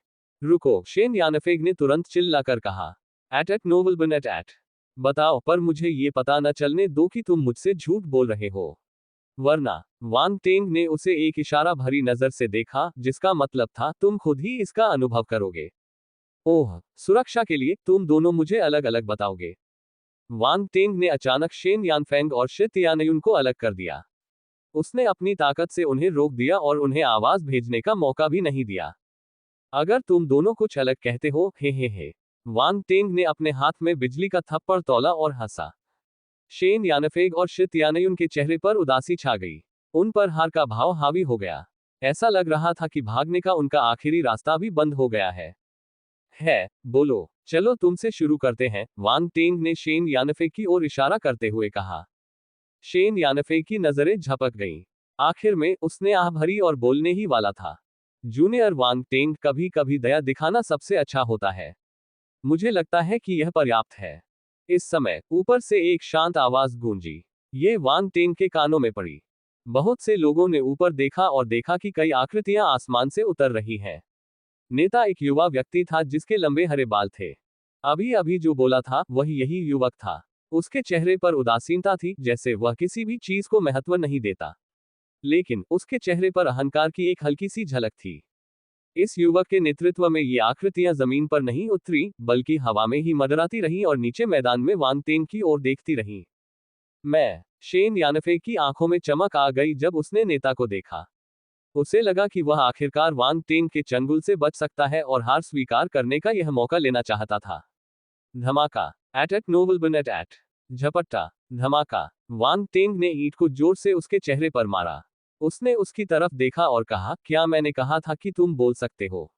रुको, शेन यानफेग ने तुरंत चिल्लाकर कहा। एट नोबल बन एट। बताओ, पर मुझे ये पता न चलने दो कि तुम मुझसे झूठ बोल रहे हो। वरना। वांग टेंग ने उसे एक इशारा भरी नजर से देखा, जिसका मतलब था तुम खुद ही इसका अनुभव करोगे। ओह, सुरक्षा के लिए तुम दोनों मुझे अलग अलग बताओगे। वांग टेंग ने अचानक शेन यानफेंग और शी तियानयुन को अलग कर दिया। उसने अपनी ताकत से उन्हें रोक दिया और उन्हें आवाज भेजने का मौका भी नहीं दिया। अगर तुम दोनों कुछ अलग कहते हो, हे। वांग टेंग ने अपने हाथ में बिजली का थप्पड़ तौला और हंसा। शेन यानफेग और शी तियानयुन के चेहरे पर उदासी छा गई। उन पर हार का भाव हावी हो गया। ऐसा लग रहा था कि भागने का उनका आखिरी रास्ता भी बंद हो गया है, बोलो, चलो तुमसे शुरू करते हैं, वांग टेंग ने शेन यानफेग की ओर इशारा करते हुए कहा। शेन यानफेग की नजरें झपक गईं। आखिर में उसने आह भरी और बोलने ही वाला था। जूनियर वांग टेंग, कभी कभी दया दिखाना सबसे अच्छा होता है। मुझे लगता है कि यह पर्याप्त है। इस समय ऊपर से एक शांत आवाज गूंजी। ये वांग टेंग के कानों में पड़ी। बहुत से लोगों ने ऊपर देखा और देखा कि कई आकृतियां आसमान से उतर रही हैं। नेता एक युवा व्यक्ति था जिसके लंबे हरे बाल थे। अभी अभी जो बोला था वह यही युवक था। उसके चेहरे पर उदासीनता थी, जैसे वह किसी भी चीज को महत्व नहीं देता। लेकिन उसके चेहरे पर अहंकार की एक हल्की सी झलक थी। इस युवक के नेतृत्व में ये आकृतियां जमीन पर नहीं उतरी, बल्कि हवा में ही मंडराती रहीं और नीचे मैदान में वांग तेन की ओर देखती रहीं। शेन यानफे की आंखों में चमक आ गई जब उसने नेता को देखा। उसे लगा कि वह आखिरकार वांग टेंग के चंगुल से बच सकता है और हार स्वीकार करने का यह मौका लेना चाहता था। धमाका। एट नोबल बन एट। झपट्टा। धमाका। वांग टेंग ने ईंट को जोर से उसके चेहरे पर मारा। उसने उसकी तरफ देखा और कहा, क्या मैंने कहा था कि तुम बोल सकते हो?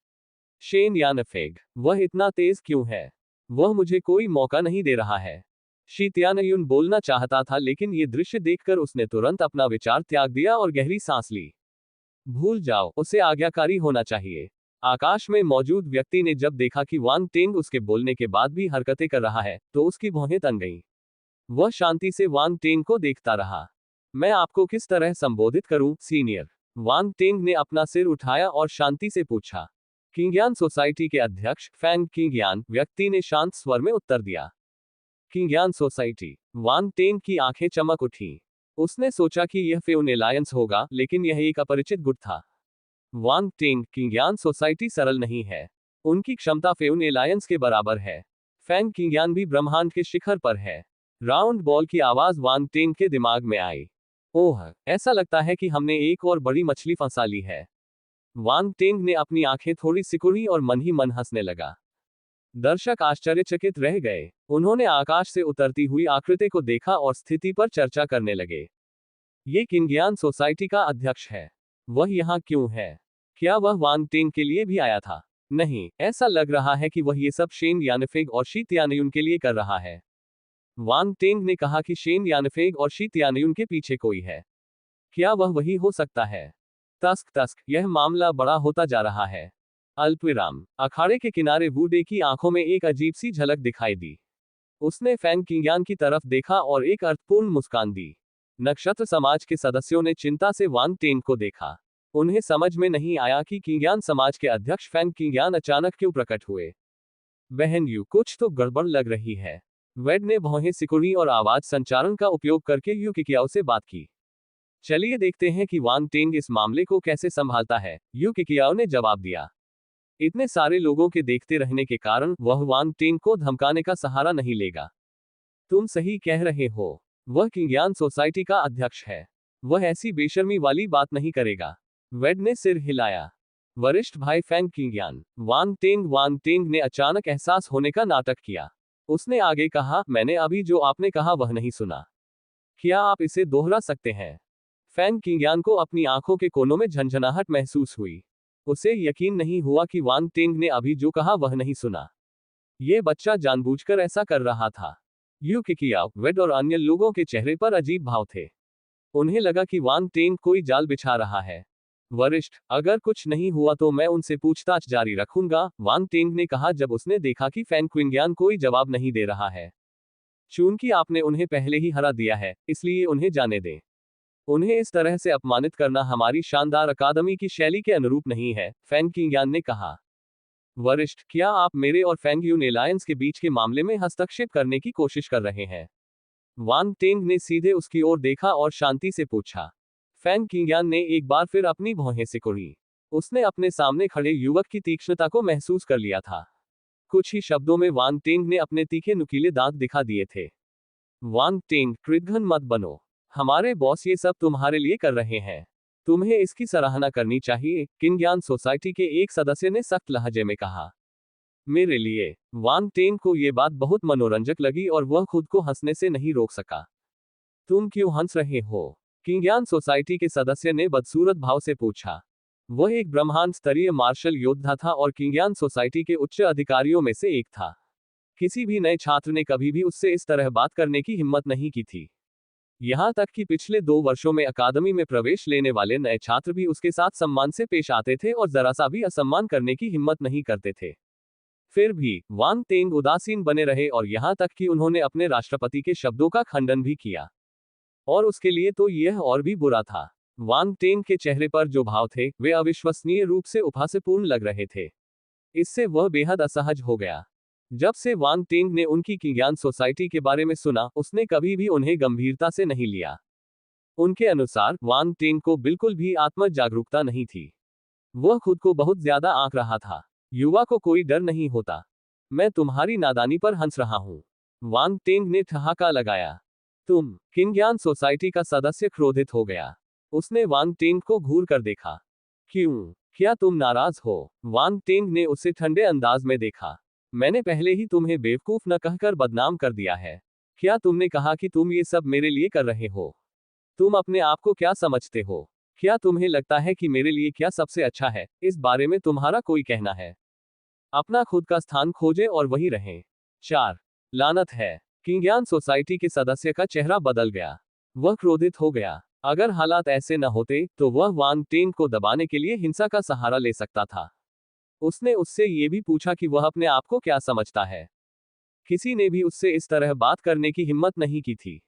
शेन यानफेग, वह इतना तेज क्यों है? वह मुझे कोई मौका नहीं दे रहा है। शी त्यानयुन बोलना चाहता था, लेकिन ये दृश्य देखकर उसने तुरंत अपना विचार त्याग दिया और गहरी सांस ली। भूल जाओ, उसे आज्ञाकारी होना चाहिए। आकाश में मौजूद व्यक्ति ने जब देखा कि वांग टेंग उसके बोलने के बाद भी हरकतें कर रहा है, तो उसकी भौहें तन गईं। वह शांति से वांग टेंग को देखता रहा। मैं आपको किस तरह संबोधित करूं, सीनियर? वांग टेंग ने अपना सिर उठाया और शांति से पूछा। किंग्यान सोसाइटी के अध्यक्ष फैंग किंग्यान व्यक्ति ने शांत स्वर में उत्तर दिया। किंग्यान सोसाइटी। वांग टेंग की आंखें चमक उठी। उसने सोचा कि यह फेउन एलायंस होगा, लेकिन यह एक अपरिचित गुट था। वांग टेंग, किंग्यान सोसाइटी सरल नहीं है। उनकी क्षमता फेउन एलायंस के बराबर है। फैंग किंग्यान भी ब्रह्मांड के शिखर पर है। राउंड बॉल की आवाज वांग टेंग के दिमाग में आई। ओह, ऐसा लगता है कि हमने एक और बड़ी मछली फंसा ली है। वांग टेंग ने अपनी आंखें थोड़ी सिकुड़ी और मन ही मन हंसने लगा। दर्शक आश्चर्यचकित रह गए। उन्होंने आकाश से उतरती हुई आकृति को देखा और स्थिति पर चर्चा करने लगे। ये किंग्यान सोसाइटी का अध्यक्ष है। वह यहाँ क्यों है? क्या वह वांग टेंग के लिए भी आया था? नहीं, ऐसा लग रहा है कि वह ये सब शेन यानफेग और शी त्यानयुन के लिए कर रहा है। वांग टेंग ने कहा कि शेन यानफेग और शी त्यानयुन के पीछे कोई है। क्या वह वही हो सकता है? तस्क तस्क, यह मामला बड़ा होता जा रहा है। अल्पविराम। अखाड़े के किनारे वुडे की आंखों में एक अजीब सी झलक दिखाई दी। उसने फैंग किंग्यान की तरफ देखा और एक अर्थपूर्ण मुस्कान दी। नक्षत्र समाज के सदस्यों ने चिंता से वांग टेंग को देखा। उन्हें समझ में नहीं आया कि किंग्यान समाज के अध्यक्ष फैंग किंग्यान अचानक क्यों प्रकट हुए। बहन यू, कुछ तो गड़बड़ लग रही है। वेड ने भौहें सिकुड़ी और आवाज संचारण का उपयोग करके यू किकियाओ से बात की। चलिए देखते हैं कि वांग टेंग इस मामले को कैसे संभालता है, यू किकियाओ ने जवाब दिया। इतने सारे लोगों के देखते रहने के कारण वह वांग टेंग को धमकाने का सहारा नहीं लेगा। तुम सही कह रहे हो। वह किंग्यान सोसाइटी का अध्यक्ष है। वह ऐसी बेशर्मी वाली बात नहीं करेगा। वेड ने सिर हिलाया। वरिष्ठ भाई फैंग किंग्यान। वांग टेंग ने अचानक एहसास होने का नाटक किया। उसने आगे कहा, मैंने अभी जो आपने कहा वह नहीं सुना। क्या आप इसे दोहरा सकते हैं? फैंग किंग्यान को अपनी आंखों के कोनों में झंझनाहट महसूस हुई। उसे यकीन नहीं हुआ कि वांग टेंग ने अभी जो कहा वह नहीं सुना। यह बच्चा जानबूझकर ऐसा कर रहा था। यू किकियाओ, वेड और अन्य लोगों के चेहरे पर अजीब भाव थे। उन्हें लगा कि वांग टेंग कोई जाल बिछा रहा है। वरिष्ठ, अगर कुछ नहीं हुआ तो मैं उनसे पूछताछ जारी रखूंगा, वांग टेंग ने कहा जब उसने देखा कि फैंग किंग्यान कोई जवाब नहीं दे रहा है। चूंकि आपने उन्हें पहले ही हरा दिया है, इसलिए उन्हें जाने दें। उन्हें इस तरह से अपमानित करना हमारी शानदार अकादमी की शैली के अनुरूप नहीं है, फैंग किंग्यान ने कहा। वरिष्ठ, क्या आप मेरे और फैंग यून एलायंस के बीच के मामले में हस्तक्षेप करने की कोशिश कर रहे हैं? वांग टेंग ने सीधे उसकी ओर देखा और शांति से पूछा। फैंग किंग्यान ने एक बार फिर अपनी भौहें सिकुड़ी। उसने अपने सामने खड़े युवक की तीक्ष्णता को महसूस कर लिया था। कुछ ही शब्दों में वांग टेंग ने अपने तीखे नुकीले दांत दिखा दिए थे। वांग टेंग, कृतघ्न मत बनो। हमारे बॉस ये सब तुम्हारे लिए कर रहे हैं। तुम्हें इसकी सराहना करनी चाहिए, किंग्यान सोसाइटी के एक सदस्य ने सख्त लहजे में कहा। मेरे लिए। वांग टेंग को यह बात बहुत मनोरंजक लगी और वह खुद को हंसने से नहीं रोक सका। तुम क्यों हंस रहे हो? किंग्यान सोसाइटी के सदस्य ने बदसूरत भाव से पूछा। वह एक ब्रह्मांड स्तरीय मार्शल योद्धा था और किंग्यान सोसाइटी के उच्च अधिकारियों में से एक था। किसी भी नए छात्र ने कभी भी उससे इस तरह बात करने की हिम्मत नहीं की थी। यहां तक कि पिछले 2 वर्षों में अकादमी में प्रवेश लेने वाले नए छात्र भी उसके साथ सम्मान से पेश आते थे और जरा सा भी असम्मान करने की हिम्मत नहीं करते थे। फिर भी वांग टेंग उदासीन बने रहे और यहां तक कि उन्होंने अपने राष्ट्रपति के शब्दों का खंडन भी किया। और उसके लिए तो यह और भी बुरा था। वांग टेंग के चेहरे पर जो भाव थे वे अविश्वसनीय रूप से उपहासपूर्ण लग रहे थे। इससे वह बेहद असहज हो गया। जब से वांग टेंग ने उनकी किंग्यान सोसाइटी के बारे में सुना, उसने कभी भी उन्हें गंभीरता से नहीं लिया। उनके अनुसार वांग टेंग को बिल्कुल भी आत्म जागरूकता नहीं थी। वह खुद को बहुत ज्यादा आंक रहा था। युवा को कोई डर नहीं होता। मैं तुम्हारी नादानी पर हंस रहा हूं। वांग टेंग ने ठहाका लगाया। तुम? किंग्यान सोसाइटी का सदस्य क्रोधित हो गया। उसने वांग टेंग को घूर कर देखा। क्यों? क्या तुम नाराज हो? वांग टेंग ने उसे ठंडे अंदाज में देखा। मैंने पहले ही तुम्हें बेवकूफ न कहकर बदनाम कर दिया है। क्या तुमने कहा कि तुम ये सब मेरे लिए कर रहे हो? तुम अपने आप को क्या समझते हो? क्या तुम्हें लगता है कि मेरे लिए क्या सबसे अच्छा है, इस बारे में तुम्हारा कोई कहना है? अपना खुद का स्थान खोजें और वहीं रहें। 4. लानत है। किंग्यान सोसाइटी के सदस्य का चेहरा बदल गया। वह क्रोधित हो गया। अगर हालात ऐसे न होते तो वह वांग टेंग को दबाने के लिए हिंसा का सहारा ले सकता था। उसने उससे ये भी पूछा कि वह अपने आप को क्या समझता है। किसी ने भी उससे इस तरह बात करने की हिम्मत नहीं की थी।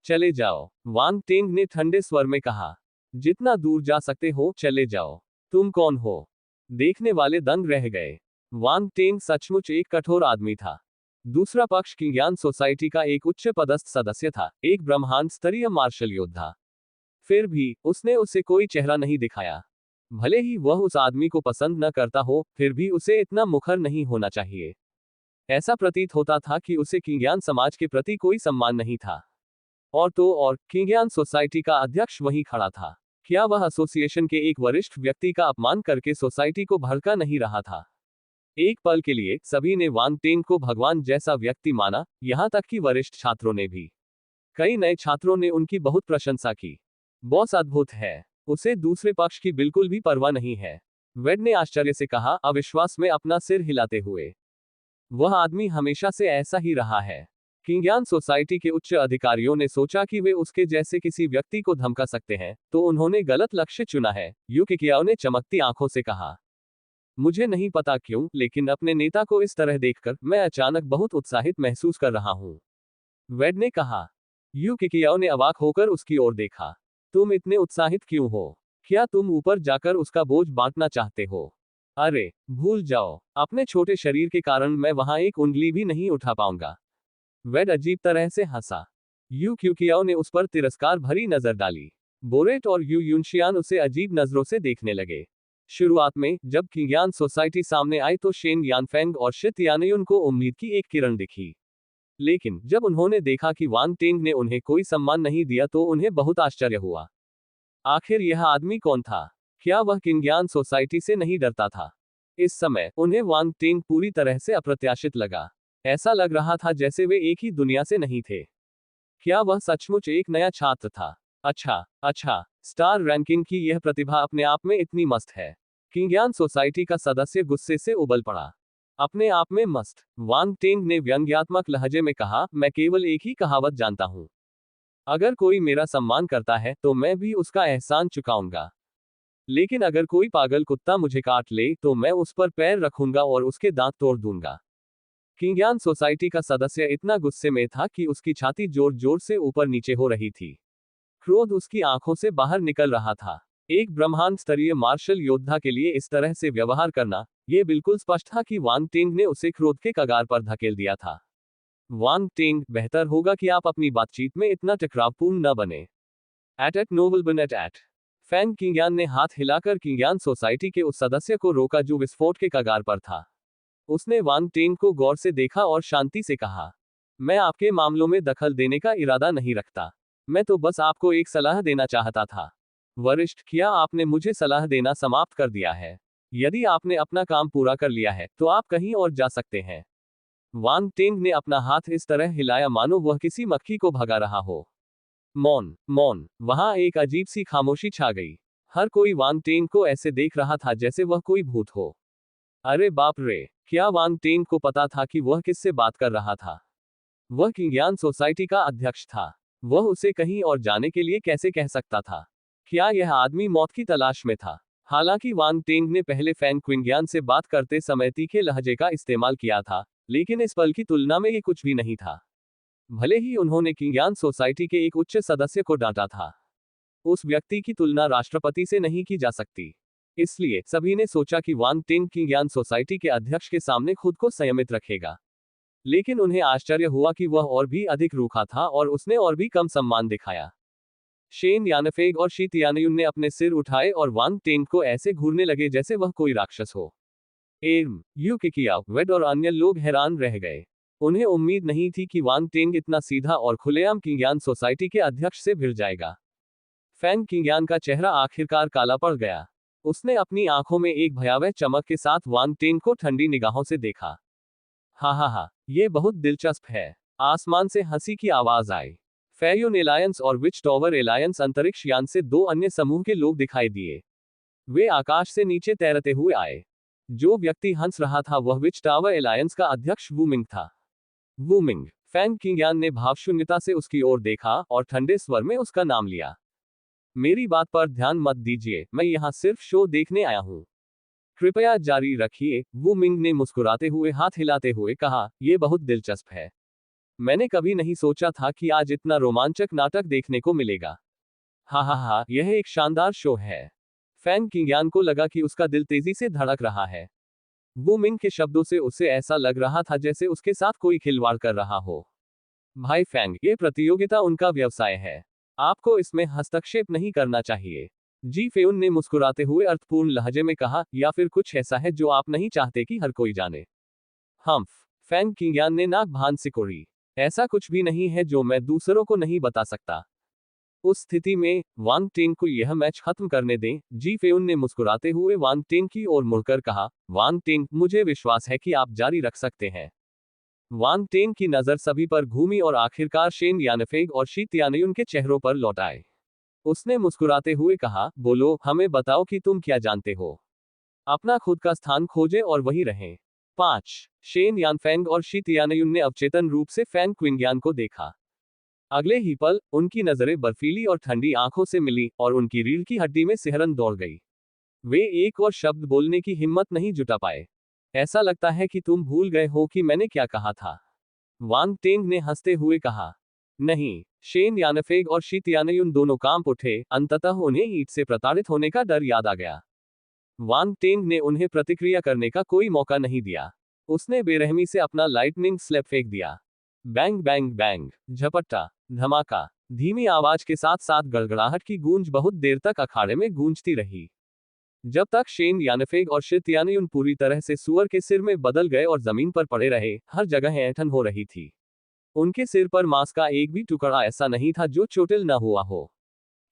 चले जाओ, वांग टेंग ने ठंडे स्वर में कहा। जितना दूर जा सकते हो चले जाओ। तुम कौन हो? देखने वाले दंग रह गए। वांग टेंग सचमुच एक कठोर आदमी था। दूसरा पक्ष किंग्यान सोसाइटी का एक उच्च पदस्थ सदस्य था, एक ब्रह्मांड स्तरीय मार्शल योद्धा। फिर भी उसने उसे कोई चेहरा नहीं दिखाया। भले ही वह उस आदमी को पसंद न करता हो, फिर भी उसे इतना मुखर नहीं होना चाहिए। ऐसा प्रतीत होता था कि उसे किंग्यान समाज के प्रति कोई सम्मान नहीं था। और तो और किंग्यान सोसाइटी का अध्यक्ष वहीं खड़ा था। क्या वह एसोसिएशन के एक वरिष्ठ व्यक्ति का अपमान करके सोसाइटी को भड़का नहीं रहा था? एक पल के लिए सभी ने वांग टेंग को भगवान जैसा व्यक्ति माना, यहां तक कि वरिष्ठ छात्रों ने भी। कई नए छात्रों ने उनकी बहुत प्रशंसा की। बॉस अद्भुत है। उसे दूसरे पक्ष की बिल्कुल भी परवाह नहीं है। वेड ने आश्चर्य से कहा, अविश्वास में अपना सिर हिलाते हुए। वह आदमी हमेशा से ऐसा ही रहा है। किंग्यान सोसाइटी के उच्च अधिकारियों ने सोचा कि वे उसके जैसे किसी व्यक्ति को धमका सकते हैं, तो उन्होंने गलत लक्ष्य चुना है। यू किकियाओ ने चमकती आंखों से कहा। मुझे नहीं पता क्यों, लेकिन अपने नेता को इस तरह देखकर मैं अचानक बहुत उत्साहित महसूस कर रहा हूं। वेड ने कहा। यू किकियाओ ने अवाक होकर उसकी ओर देखा। तुम इतने उत्साहित क्यों हो? क्या तुम ऊपर जाकर उसका बोझ बांटना चाहते हो? अरे, भूल जाओ, अपने छोटे शरीर के कारण मैं वहां एक उंगली भी नहीं उठा पाऊंगा। वेड अजीब तरह से हंसा। यू क्यूकियाओ ने उस पर तिरस्कार भरी नजर डाली। बोरेट और यू यूनशियान उसे अजीब नजरों से देखने लगे। शुरुआत में जब किंग्यान सोसाइटी सामने आई तो शेन यानफेंग और शित यानयुन को उम्मीद की एक किरण दिखी। लेकिन जब उन्होंने देखा कि वांग टेंग ने उन्हें कोई सम्मान नहीं दिया तो उन्हें बहुत आश्चर्य हुआ। आखिर यह आदमी कौन था? क्या वह किंग्यान सोसाइटी से नहीं डरता था? इस समय उन्हें वांग टेंग पूरी तरह से अप्रत्याशित लगा। ऐसा लग रहा था जैसे वे एक ही दुनिया से नहीं थे। क्या वह सचमुच एक नया छात्र था? अच्छा, स्टार रैंकिंग की यह प्रतिभा अपने आप में इतनी मस्त है। किंग्यान सोसाइटी का सदस्य गुस्से से उबल पड़ा। अपने आप में मस्त? वांग टेंग ने व्यंग्यात्मक लहजे में कहा, मैं केवल एक ही कहावत जानता हूं। अगर कोई मेरा सम्मान करता है तो मैं भी उसका एहसान चुकाऊंगा। लेकिन अगर कोई पागल कुत्ता मुझे काट ले तो मैं उस पर पैर रखूंगा और उसके दांत तोड़ दूंगा। किंग्यान सोसाइटी का सदस्य इतना गुस्से में था कि उसकी छाती जोर जोर से ऊपर नीचे हो रही थी। क्रोध उसकी आंखों से बाहर निकल रहा था। एक ब्रह्मांड स्तरीय मार्शल योद्धा के लिए इस तरह से व्यवहार करना, यह बिल्कुल स्पष्ट था कि वांग टेंग ने उसे क्रोध के कगार पर धकेल दिया था। वांग टेंग, बेहतर होगा कि आप अपनी बातचीत में इतना टकरावपूर्ण न बने। एट नोबल बन एट फैंग किंग्यान ने हाथ हिलाकर किंग्यान सोसाइटी के उस सदस्य को रोका जो विस्फोट के कगार पर था। उसने वांग टेंग को गौर से देखा और शांति से कहा, मैं आपके मामलों में दखल देने का इरादा नहीं रखता। मैं तो बस आपको एक सलाह देना चाहता था। वरिष्ठ, क्या आपने मुझे सलाह देना समाप्त कर दिया है? यदि आपने अपना काम पूरा कर लिया है तो आप कहीं और जा सकते हैं। वांग टेंग ने अपना हाथ इस तरह हिलाया मानो वह किसी मक्खी को भगा रहा हो। मौन। वहां एक अजीब सी खामोशी छा गई। हर कोई वांग टेंग को ऐसे देख रहा था जैसे वह कोई भूत हो। अरे बाप रे, क्या वांग टेंग को पता था कि वह किससे बात कर रहा था? वह किंग्यान सोसाइटी का अध्यक्ष था। वह उसे कहीं और जाने के लिए कैसे कह सकता था? क्या यह आदमी मौत की तलाश में था? हालांकि वांग टेंग ने पहले फैंग क्विंग्यान से बात करते समय तीखे लहजे का इस्तेमाल किया था, लेकिन इस पल की तुलना में ये कुछ भी नहीं था। भले ही उन्होंने किंग्यान सोसाइटी के एक उच्च सदस्य को डांटा था। उस व्यक्ति की तुलना राष्ट्रपति से नहीं की जा सकती। इसलिए सभी ने सोचा कि वांग टिंग किंगयान सोसाइटी के अध्यक्ष के सामने खुद को संयमित रखेगा। लेकिन उन्हें आश्चर्य हुआ कि वह और भी अधिक रूखा था और उसने और भी कम सम्मान दिखाया। शेन यानफेग और शी तियानयुन ने अपने सिर उठाए और वांग टिंग को ऐसे घूरने लगे जैसे वह कोई राक्षस हो। यू किकिया, वेड और अन्य लोग हैरान रह गए। उन्हें उम्मीद नहीं थी कि वांग टिंग इतना सीधा और खुलेआम किंगयान सोसाइटी के अध्यक्ष से भिड़ जाएगा। फैंग किंगयान का चेहरा आखिरकार काला पड़ गया। उसने अपनी आंखों में एक भयावह चमक के साथ वांग टिंग को ठंडी निगाहों से देखा। हा, ये बहुत दिलचस्प है। आसमान से हंसी की आवाज आई। फेयुन एलायंस और विच टॉवर एलायंस अंतरिक्ष यान से दो अन्य समूह के लोग दिखाई दिए। वे आकाश से नीचे तैरते हुए आए। जो व्यक्ति हंस रहा था वह विच टावर एलायंस का अध्यक्ष वुमिंग था। वुमिंग, फैंग किंगयान ने भावशून्यता से उसकी ओर देखा और ठंडे स्वर में उसका नाम लिया। मेरी बात पर ध्यान मत दीजिए, मैं यहाँ सिर्फ शो देखने आया हूँ। कृपया जारी रखिए, वुमिंग ने मुस्कुराते हुए हाथ हिलाते हुए कहा, यह बहुत दिलचस्प है। मैंने कभी नहीं सोचा था कि आज इतना रोमांचक नाटक देखने को मिलेगा। हा, यह एक शानदार शो है। फैंग किंगयान को लगा कि उसका दिल तेजी से धड़क रहा है। वुमिंग के शब्दों से उसे ऐसा लग रहा था जैसे उसके साथ कोई खिलवाड़ कर रहा हो। भाई फैंग, ये प्रतियोगिता उनका व्यवसाय है। आपको इसमें हस्तक्षेप नहीं करना चाहिए। जी फेउन ने मुस्कुराते हुए अर्थपूर्ण लहजे में कहा, या फिर कुछ ऐसा है जो आप नहीं चाहते कि हर कोई जाने। हम्फ, फैंग किंगयान ने नाक भान सिकोड़ी। ऐसा कुछ भी नहीं है जो मैं दूसरों को नहीं बता सकता। उस स्थिति में वांग टिंग को यह मैच खत्म करने दें। जी फेउन ने मुस्कुराते हुए वांग टिंग की ओर मुड़कर कहा, वांग टिंग, मुझे विश्वास है कि आप जारी रख सकते हैं। वांग टिंग की नजर सभी पर घूमी और आखिरकार शेन यानफेग और शी तियानयुन के चेहरों पर लौट आए। उसने मुस्कुराते हुए कहा, बोलो, हमें बताओ कि तुम क्या जानते हो। अपना खुद का स्थान खोजें और वहीं रहें। 5. शेन यानफेंग और शी तियानयुन ने अवचेतन रूप से फैंग क्विंगयान को देखा। अगले ही पल उनकी नजरें बर्फीली और ठंडी आंखों से मिली और उनकी रीढ़ की हड्डी में सिहरन दौड़ गई। वे एक और शब्द बोलने की हिम्मत नहीं जुटा पाए। ऐसा लगता है कि तुम भूल गए हो कि मैंने क्या कहा था, वांग टिंग ने हंसते हुए कहा। नहीं। शेन यानफेग और शी तियानयुन दोनों कांप उठे। अंततः उन्हें ईंट से प्रताड़ित होने का डर याद आ गया। वांग टिंग ने उन्हें प्रतिक्रिया करने का कोई मौका नहीं दिया। उसने बेरहमी से अपना लाइटनिंग स्लैब फेंक दिया। बैंग बैंग बैंग, झपट्टा, धमाका। धीमी आवाज के साथ साथ गड़गड़ाहट की गूंज बहुत देर तक अखाड़े में गूंजती रही, जब तक शेन यानफेग और शी तियानयुन पूरी तरह से सुअर के सिर में बदल गए और जमीन पर पड़े रहे। हर जगह ऐंठन हो रही थी। उनके सिर पर मांस का एक भी टुकड़ा ऐसा नहीं था जो चोटिल न हुआ हो।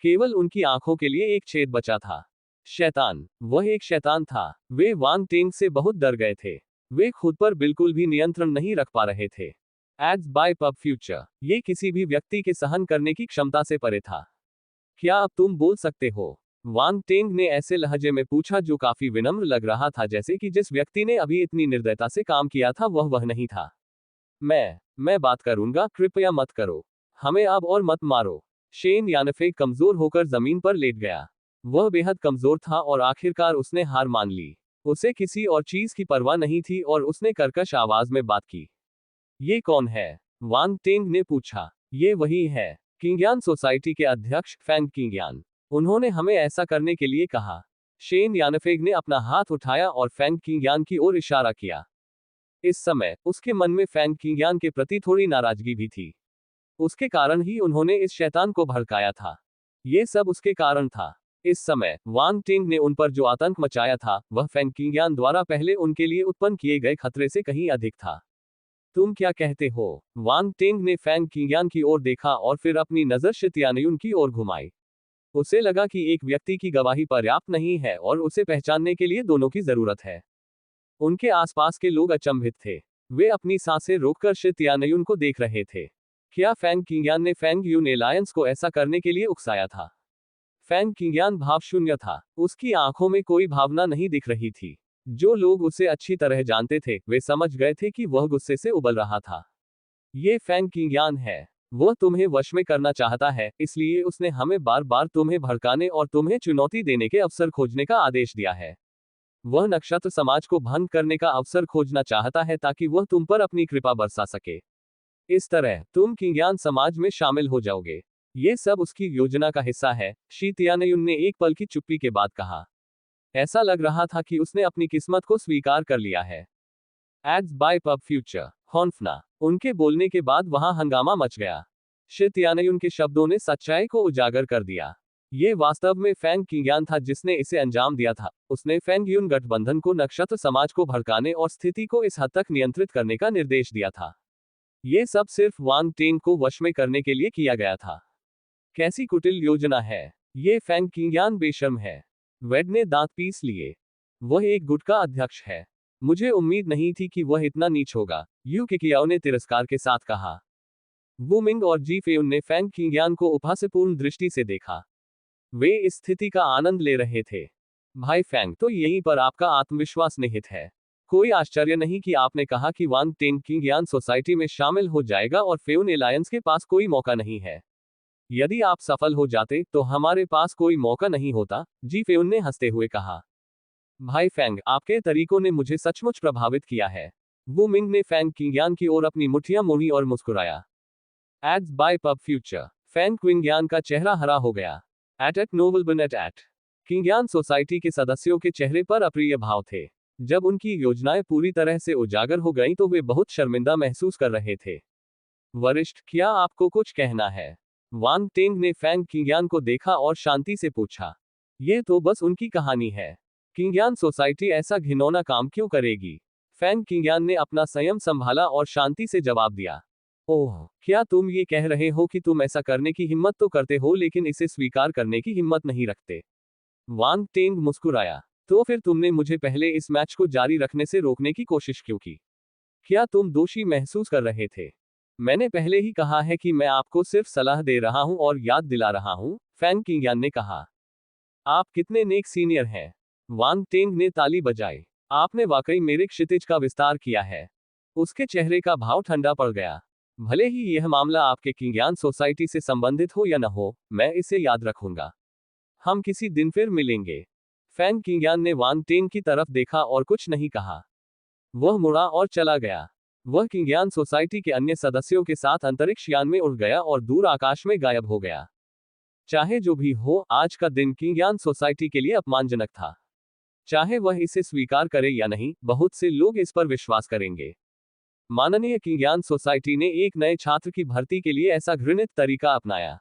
केवल उनकी आंखों के लिए एक छेद बचा था। शैतान, वह एक शैतान था। वे वांग टिंग से बहुत डर गए थे। वे खुद पर बिल्कुल भी नियंत्रण नहीं रख पा रहे थे। एड्स बाय पब फ्यूचर, ये किसी भी व्यक्ति के सहन करने की क्षमता से परे था। क्या अब तुम बोल सकते हो, वांग टिंग ने ऐसे लहजे में पूछा जो काफी विनम्र लग रहा था, जैसे कि जिस व्यक्ति ने अभी इतनी निर्दयता से काम किया था वह नहीं था। मैं बात करूंगा, कृपया मत करो। हमें अब और मत मारो। शेन यानफेग कमजोर होकर जमीन पर लेट गया। वह बेहद कमजोर था और आखिरकार उसने हार मान ली। उसे किसी और चीज की परवाह नहीं थी और उसने कर्कश आवाज में बात की। ये कौन है, वांग टिंग ने पूछा। ये वही है, किंगयान सोसाइटी के अध्यक्ष फैंग किंगयान। उन्होंने हमें ऐसा करने के लिए कहा। शेन यानफेग ने अपना हाथ उठाया और फैंग किंगयान की ओर इशारा किया। इस समय उसके मन में फैंग किंगयान के प्रति थोड़ी नाराजगी भी थी। उसके कारण ही उन्होंने इस शैतान को भड़काया था। ये सब उसके कारण था। इस समय वांग टिंग ने उन पर जो आतंक मचाया था वह फैंग किंगयान द्वारा पहले उनके लिए उत्पन्न किए गए खतरे से कहीं अधिक था। तुम क्या कहते हो, वांग टिंग ने फैंग किंगयान की ओर देखा और फिर अपनी नजर शी तियानयुन की ओर घुमाई। उसे लगा कि एक व्यक्ति की गवाही पर्याप्त नहीं है और उसे पहचानने के लिए दोनों की जरूरत है। उनके आसपास के लोग अचंभित थे। वे अपनी सांसें रोककर शी तियानयुन को देख रहे थे। क्या फैंग किंगयान ने फैंग यून एलायंस को ऐसा करने के लिए उकसाया था? फैंग किंगयान भावशून्य था। उसकी आंखों में कोई भावना नहीं दिख रही थी। जो लोग उसे अच्छी तरह जानते थे वे समझ गए थे कि वह गुस्से से उबल रहा था। ये फैंग किंगयान है। वह तुम्हें वश में करना चाहता है, इसलिए उसने हमें बार बार तुम्हें भड़काने और तुम्हें चुनौती देने के अवसर खोजने का आदेश दिया है। वह नक्षत्र समाज को भंग करने का अवसर खोजना चाहता है ताकि वह तुम पर अपनी कृपा बरसा सके। इस तरह तुम किंगयान समाज में शामिल हो जाओगे। ये सब उसकी योजना का हिस्सा है, शी तियानयुन ने एक पल की चुप्पी के बाद कहा। ऐसा लग रहा था कि उसने अपनी किस्मत को स्वीकार कर लिया है। एड्स बाय पब फ्यूचर हॉन्फना। उनके बोलने के बाद वहां हंगामा मच गया। शी तियानयुन के शब्दों ने सच्चाई को उजागर कर दिया। ये वास्तव में फेंग किंग्यान था जिसने इसे अंजाम दिया था। उसने फेंग यून गठबंधन को नक्षत्र समाज को भड़काने और स्थिति को इस हद तक नियंत्रित करने का निर्देश दिया था। ये सब सिर्फ वांग टेंग को वश में करने के लिए किया गया था। कैसी कुटिल योजना है। ये फेंग किंग्यान बेशर्म है। वेड ने दांत पीस लिए। वह एक गुट का अध्यक्ष है। मुझे उम्मीद नहीं थी कि वह इतना नीच होगा, यू किकियाओ ने तिरस्कार के साथ कहा। वू मिंग और जी फेउन ने फेंग किंग्यान को उपहासपूर्ण दृष्टि से देखा। वे इस स्थिति का आनंद ले रहे थे। भाई फेंग, तो यहीं पर आपका आत्मविश्वास निहित है। कोई आश्चर्य नहीं कि आपने कहा कि वांग टेंग किंग्यान सोसाइटी में शामिल हो जाएगा और फेउन एलायंस के पास कोई मौका नहीं है। यदि आप सफल हो जाते तो हमारे पास कोई मौका नहीं होता, जी फेउन ने हंसते हुए कहा। भाई फेंग, आपके तरीकों ने मुझे सचमुच प्रभावित किया है। वू मिंग ने फेंग किंग्यान की ओर अपनी मुठ्ठियां मोड़ी और मुस्कुराया। Ads by pub future. Feng Qingyan का चेहरा हरा हो गया। At noble at Qingyan society के सदस्यों के चेहरे पर अप्रिय भाव थे। जब उनकी योजनाएं पूरी तरह से उजागर हो गईं तो वे बहुत शर्मिंदा महसूस कर रहे थे। वरिष्ठ, क्या आपको कुछ कहना है? वांग टेंग ने फेंग किंग्यान को देखा और शांति से पूछा। यह तो बस उनकी कहानी है। किंग्यान सोसाइटी ऐसा घिनौना काम क्यों करेगी? फेंग किंग्यान ने अपना संयम संभाला और शांति से जवाब दिया। ओह, क्या तुम ये कह रहे हो कि तुम ऐसा करने की हिम्मत तो करते हो लेकिन इसे स्वीकार करने की हिम्मत नहीं रखते? वांग टेंग मुस्कुराया। तो फिर तुमने मुझे पहले इस मैच को जारी रखने से रोकने की कोशिश क्यों की? क्या तुम दोषी महसूस कर रहे थे? मैंने पहले ही कहा है कि मैं आपको सिर्फ सलाह दे रहा हूं और याद दिला रहा हूं, फेंग किंग्यान ने कहा। आप कितने नेक सीनियर हैं। वांग टेंग ने ताली बजाई। आपने वाकई मेरे क्षितिज का विस्तार किया है। उसके चेहरे का भाव ठंडा पड़ गया। भले ही यह मामला आपके किंग्यान सोसाइटी से संबंधित हो या न हो, मैं इसे याद रखूंगा। हम किसी दिन फिर मिलेंगे। फेंग किंग्यान ने वांग टेंग की तरफ देखा और कुछ नहीं कहा। वह मुड़ा और चला गया। वह किंग्यान सोसाइटी के अन्य सदस्यों के साथ अंतरिक्ष यान में उड़ गया और दूर आकाश में गायब हो गया। चाहे जो भी हो, आज का दिन किंग्यान सोसाइटी के लिए अपमानजनक था। चाहे वह इसे स्वीकार करे या नहीं, बहुत से लोग इस पर विश्वास करेंगे। माननीय किंग्यान सोसाइटी ने एक नए छात्र की भर्ती के लिए ऐसा घृणित तरीका अपनाया।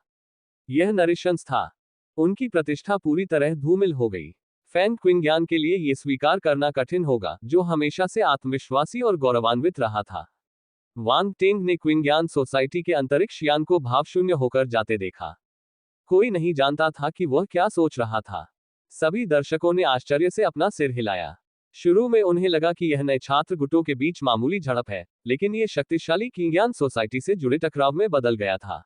यह नृशंस था। उनकी प्रतिष्ठा पूरी तरह धूमिल हो गई। फेंग किंग्यान के लिए यह स्वीकार करना कठिन होगा, जो हमेशा से आत्मविश्वासी और गौरवान्वित रहा था। वांग टेंग ने किंग्यान सोसाइटी के अंतरिक्ष यान को भावशून्य होकर जाते देखा। कोई नहीं जानता था कि वह क्या सोच रहा था। सभी दर्शकों ने आश्चर्य से अपना सिर हिलाया। शुरू में उन्हें लगा कि यह नए छात्र गुटों के बीच मामूली झड़प है, लेकिन यह शक्तिशाली किंग्यान सोसाइटी से जुड़े टकराव में बदल गया था।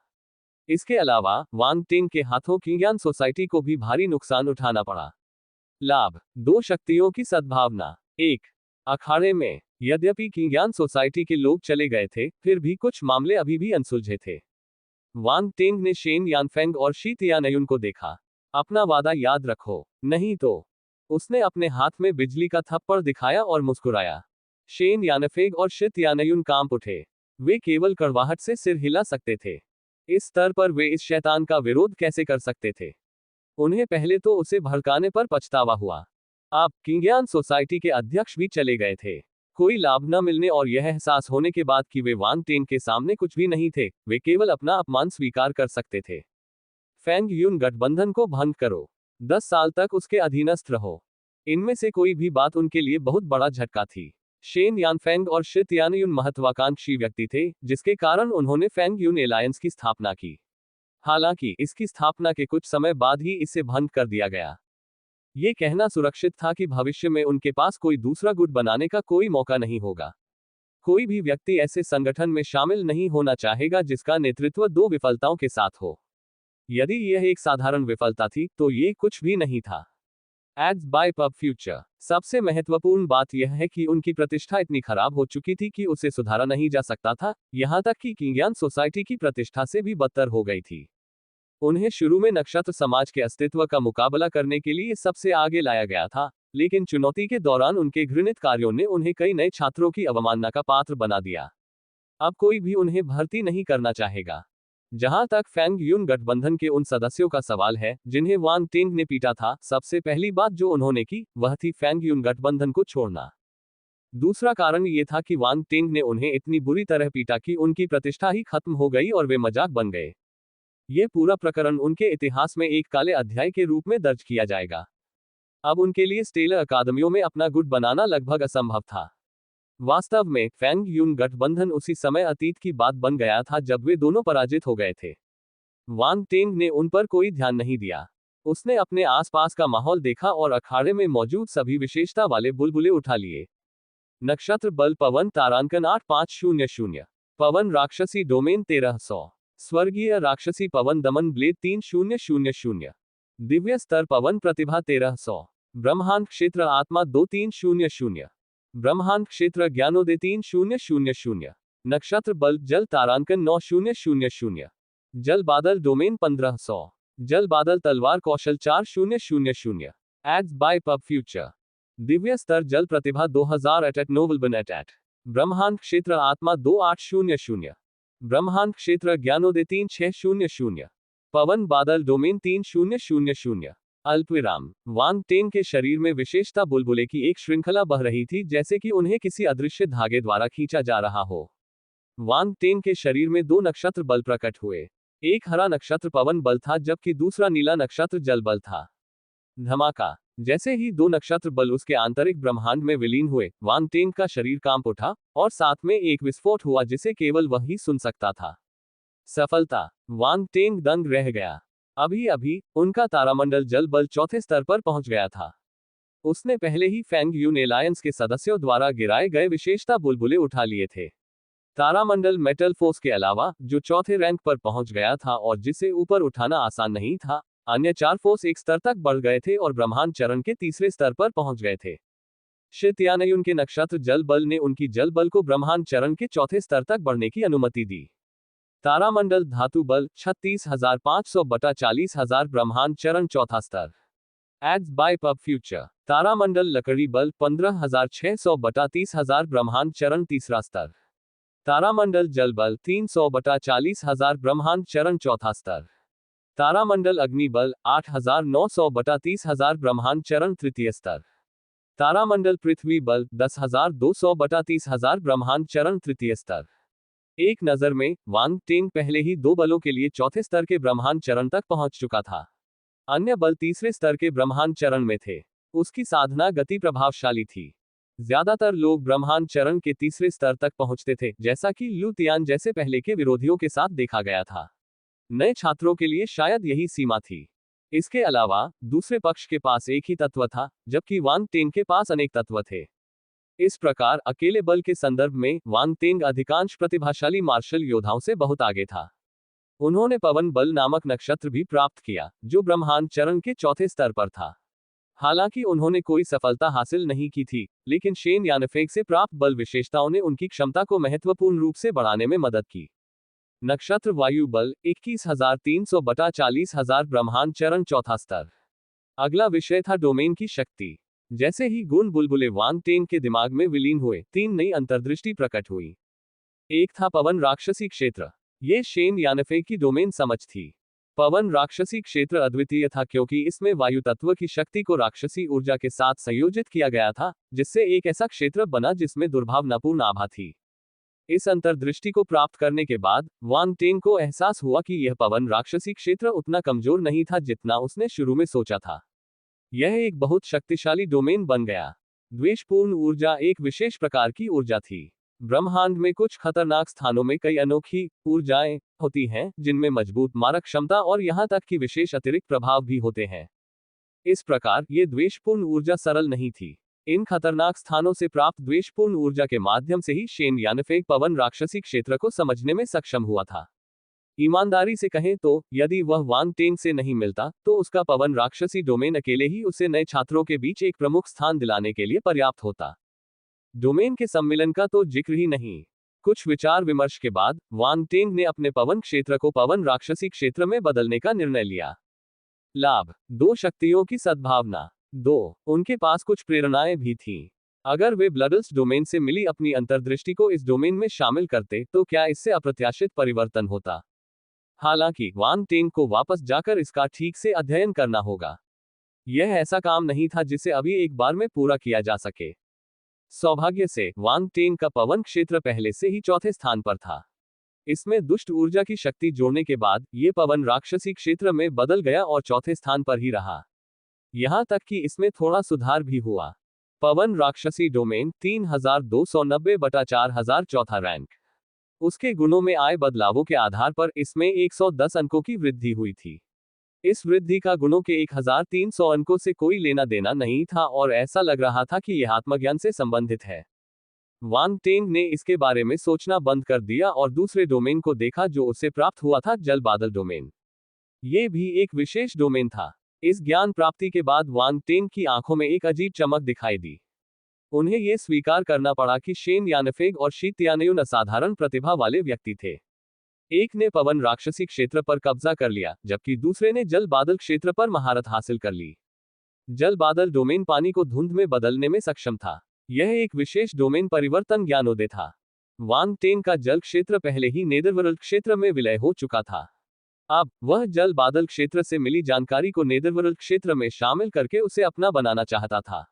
इसके अलावा वांग टेंग के हाथों किंग्यान सोसाइटी को भी भारी नुकसान उठाना पड़ा। लाभ, दो शक्तियों की सद्भावना। एक अखाड़े में, यद्यपि किंग्यान सोसाइटी के लोग चले गए थे, फिर भी कुछ मामले अभी भी अनसुलझे थे। वांग टेंग ने शेन यानफेंग और शी तियानयुन को देखा। अपना वादा याद रखो, नहीं तो। उसने अपने हाथ में बिजली का थप्पड़ दिखाया और मुस्कुराया। शेन यानफेग और शी तियानयुन कांप उठे। वे केवल कड़वाहट से सिर हिला सकते थे। इस स्तर पर वे इस शैतान का विरोध कैसे कर सकते थे? उन्हें पहले तो उसे भड़काने पर पछतावा हुआ। अब किंग्यान सोसाइटी के अध्यक्ष भी चले गए थे। कोई लाभ न मिलने और यह एहसास होने के बाद कि वे वांग टेंग के सामने कुछ भी नहीं थे, वे केवल अपना अपमान स्वीकार कर सकते थे। फेंग यून गठबंधन को भंग करो। 10 साल तक उसके अधीनस्थ रहो। इनमें से कोई भी बात उनके लिए बहुत बड़ा झटका थी। शेन यानफेंग और शी तियानयुन महत्वाकांक्षी व्यक्ति थे, जिसके कारण उन्होंने फेंग यून एलायंस की स्थापना की। हालांकि इसकी स्थापना के कुछ समय बाद ही इसे भंग कर दिया गया। ये कहना सुरक्षित था कि भविष्य में उनके पास कोई दूसरा गुट बनाने का कोई मौका नहीं होगा। कोई भी व्यक्ति ऐसे संगठन में शामिल नहीं होना चाहेगा जिसका नेतृत्व दो विफलताओं के साथ हो। यदि यह एक साधारण विफलता थी, तो ये कुछ भी नहीं था। Ads by pub Future. सबसे महत्वपूर्ण बात यह है कि उनकी प्रतिष्ठा इतनी खराब हो चुकी थी कि उसे सुधारा नहीं जा सकता था, यहां तक कि किंग्यान सोसाइटी की प्रतिष्ठा से भी बदतर हो गई थी। उन्हें शुरू में नक्षत्र समाज के अस्तित्व का मुकाबला करने के लिए सबसे आगे लाया गया था, लेकिन चुनौती के दौरान उनके घृणित कार्यों ने उन्हें कई नए छात्रों की अवमानना का पात्र बना दिया। अब कोई भी उन्हें भर्ती नहीं करना चाहेगा। जहां तक फेंग यून गठबंधन के उन सदस्यों का सवाल है जिन्हें वांग टेंग ने पीटा था, सबसे पहली बात जो उन्होंने की वह थी फेंग यून गठबंधन को छोड़ना। दूसरा कारण ये था कि वांग टेंग ने उन्हें इतनी बुरी तरह पीटा कि उनकी प्रतिष्ठा ही खत्म हो गई और वे मजाक बन गए। ये पूरा प्रकरण उनके इतिहास में एक काले अध्याय के रूप में दर्ज किया जाएगा। अब उनके लिए स्टेलर अकादमियों में अपना गुट बनाना लगभग असंभव था। वास्तव में फेंग यून गठबंधन उसी समय अतीत की बात बन गया था जब वे दोनों पराजित हो गए थे। वांग टेंग ने उन पर कोई ध्यान नहीं दिया। उसने अपने आसपास का माहौल देखा और अखाड़े में मौजूद सभी विशेषता वाले बुलबुले उठा लिए। नक्षत्र बल पवन तारांकन 8500, पवन राक्षसी डोमेन 1300, स्वर्गीय राक्षसी पवन दमन ब्लेड 3000, दिव्य स्तर पवन प्रतिभा 1300, ब्रह्मांड क्षेत्र आत्मा 2300, ब्रह्मांड क्षेत्र ज्ञानोदय 3000, नक्षत्र बल जल तारांकन 9000, जल बादल डोमेन 1500, जल बादल तलवार कौशल 4000, ads by pub future, Divya स्तर जल प्रतिभा 2000 एट नोबल बन एट, ब्रह्मांड क्षेत्र आत्मा 2800, ब्रह्मांड क्षेत्र ज्ञानोदय 3600, पवन बादल डोमेन 3000, अल्पविराम। वांग टेंग के शरीर में विशेषता बुलबुले की एक श्रृंखला बह रही थी जैसे कि उन्हें किसी अदृश्य धागे द्वारा खींचा जा रहा हो। वांग टेंग के शरीर में दो नक्षत्र बल प्रकट हुए। एक हरा नक्षत्र पवन बल था जबकि दूसरा नीला नक्षत्र जल बल था। धमाका। जैसे ही दो नक्षत्र बल उसके आंतरिक ब्रह्मांड में विलीन हुए, वांग टेंग का शरीर कांप उठा और साथ में एक विस्फोट हुआ जिसे केवल वह ही सुन सकता था। सफलता। वांग टेंग दंग रह गया। अभी अभी उनका तारामंडल जल बल चौथे स्तर पर पहुंच गया था। उसने पहले ही फेंग यून एलायंस के सदस्यों द्वारा गिराए गए विशेषता बुलबुले उठा लिए थे। तारामंडल मेटल फोर्स के अलावा जो चौथे रैंक पर पहुंच गया था और जिसे ऊपर उठाना आसान नहीं था, अन्य चार फोर्स एक स्तर तक बढ़ गए थे और ब्रह्मांड चरण के तीसरे स्तर पर पहुंच गए थे। शित्यानयुन के नक्षत्र जल बल ने उनकी जल बल को ब्रह्मांड चरण के चौथे स्तर तक बढ़ने की अनुमति दी। तारामंडल धातु बल 36,500 बटा 40,000 ब्रह्मांड चरण चौथा स्तर, एड्स बाय पब फ्यूचर। तारामंडल लकड़ी बल 15,600 बटा 30,000 ब्रह्मांड चरण तीसरा स्तर, तारामंडल जल बल 300 बटा 40,000 ब्रह्मांड चरण चौथा स्तर, तारामंडल अग्नि बल 8,900 बटा 30,000 ब्रह्मांड चरण तृतीय स्तर, तारामंडल पृथ्वी बल 10,200 बटा 30,000 ब्रह्मांड चरण तृतीय स्तर। एक नजर में वांग टेंग पहले ही दो बलों के लिए चौथे स्तर के ब्रह्मांड चरण तक पहुंच चुका था। अन्य बल तीसरे स्तर के ब्रह्मांड चरण में थे। उसकी साधना गति प्रभावशाली थी। ज्यादातर लोग ब्रह्मांड चरण के तीसरे स्तर तक पहुंचते थे, जैसा कि लू तियान जैसे पहले के विरोधियों के साथ देखा गया था। नए छात्रों के लिए शायद यही सीमा थी। इसके अलावा दूसरे पक्ष के पास एक ही तत्व था, जबकि वांग टेंग के पास अनेक तत्व थे। इस प्रकार अकेले बल के संदर्भ में वांग टेंग अधिकांश प्रतिभाशाली मार्शल योद्धाओं से बहुत आगे था। उन्होंने पवन बल नामक नक्षत्र भी प्राप्त किया, जो ब्रह्मांड चरण के चौथे स्तर पर था। हालांकि उन्होंने कोई सफलता हासिल नहीं की थी, लेकिन शेन यानफेंग से प्राप्त बल विशेषताओं ने उनकी क्षमता को महत्वपूर्ण रूप से बढ़ाने में मदद की। नक्षत्र वायु बल 21,300 बटा 40,000 ब्रह्मांड चरण चौथा स्तर। अगला विषय था डोमेन की शक्ति। जैसे ही गुण बुलबुले वांग टेंग के दिमाग में विलीन हुए, तीन नई अंतर्दृष्टि प्रकट हुई। एक था पवन राक्षसी क्षेत्र। ये शेन यानफेंग की डोमेन समझ थी। पवन राक्षसी क्षेत्र अद्वितीय था क्योंकि इसमें वायु तत्व की शक्ति को राक्षसी ऊर्जा के साथ संयोजित किया गया था, जिससे एक ऐसा क्षेत्र बना जिसमें दुर्भावनापूर्ण आभा थी। इस अंतर्दृष्टि को प्राप्त करने के बाद वांग टेंग को एहसास हुआ कि यह पवन राक्षसी क्षेत्र उतना कमजोर नहीं था जितना उसने शुरू में सोचा था। यह एक बहुत शक्तिशाली डोमेन बन गया। द्वेषपूर्ण ऊर्जा एक विशेष प्रकार की ऊर्जा थी। ब्रह्मांड में कुछ खतरनाक स्थानों में कई अनोखी ऊर्जाएं होती हैं, जिनमें मजबूत मारक क्षमता और यहां तक कि विशेष अतिरिक्त प्रभाव भी होते हैं। इस प्रकार ये द्वेषपूर्ण ऊर्जा सरल नहीं थी। इन खतरनाक स्थानों से प्राप्त द्वेषपूर्ण ऊर्जा के माध्यम से ही शेन यानफेंग पवन राक्षसी क्षेत्र को समझने में सक्षम हुआ था। ईमानदारी से कहें तो यदि वह वांग टेंग से नहीं मिलता तो उसका पवन राक्षसी डोमेन अकेले ही उसे नए छात्रों के बीच एक प्रमुख स्थान दिलाने के लिए पर्याप्त होता। डोमेन के सम्मिलन का तो जिक्र ही नहीं। कुछ विचार विमर्श के बाद वांग टेंग ने अपने पवन क्षेत्र को पवन राक्षसी क्षेत्र में बदलने का निर्णय लिया। लाभ। दो शक्तियों की सद्भावना। 2. उनके पास कुछ प्रेरणाएं भी थीं। अगर वे ब्लडल्स डोमेन से मिली अपनी अंतर्दृष्टि को इस डोमेन में शामिल करते तो क्या इससे अप्रत्याशित परिवर्तन होता। हालांकि वांग टेंग को वापस जाकर इसका ठीक से अध्ययन करना होगा। यह ऐसा काम नहीं था जिसे अभी एक बार में पूरा किया जा सके। सौभाग्य से वांग टेंग का पवन क्षेत्र पहले से ही चौथे स्थान पर था। इसमें दुष्ट ऊर्जा की शक्ति जोड़ने के बाद ये पवन राक्षसी क्षेत्र में बदल गया और चौथे स्थान पर ही रहा। यहां तक कि इसमें थोड़ा सुधार भी हुआ। पवन राक्षसी डोमेन 3290/4000 चौथा रैंक। उसके गुणों में आए बदलावों के आधार पर इसमें 110 अंकों की वृद्धि हुई थी। इस वृद्धि का गुणों के 1300 अंकों से कोई लेना देना नहीं था और ऐसा लग रहा था कि यह आत्मज्ञान से संबंधित है। वांग टेंग ने इसके बारे में सोचना बंद कर दिया और दूसरे डोमेन को देखा जो उसे प्राप्त हुआ था, जल बादल डोमेन। ये भी एक विशेष डोमेन था। इस ज्ञान प्राप्ति के बाद वांग टेंग की आंखों में एक अजीब चमक दिखाई दी। उन्हें यह स्वीकार करना पड़ा कि शेन यानफेग और शी तियानयुन असाधारण प्रतिभा वाले व्यक्ति थे। एक ने पवन राक्षसी क्षेत्र पर कब्जा कर लिया, जबकि दूसरे ने जल बादल क्षेत्र पर महारत हासिल कर ली। जल बादल डोमेन पानी को धुंध में बदलने में सक्षम था। यह एक विशेष डोमेन परिवर्तन ज्ञानोदय था। वांग टेंग का जल क्षेत्र पहले ही नेदरवर्ल्ड क्षेत्र में विलय हो चुका था। अब वह जल बादल क्षेत्र से मिली जानकारी को नेदरवर्ल्ड क्षेत्र में शामिल करके उसे अपना बनाना चाहता था।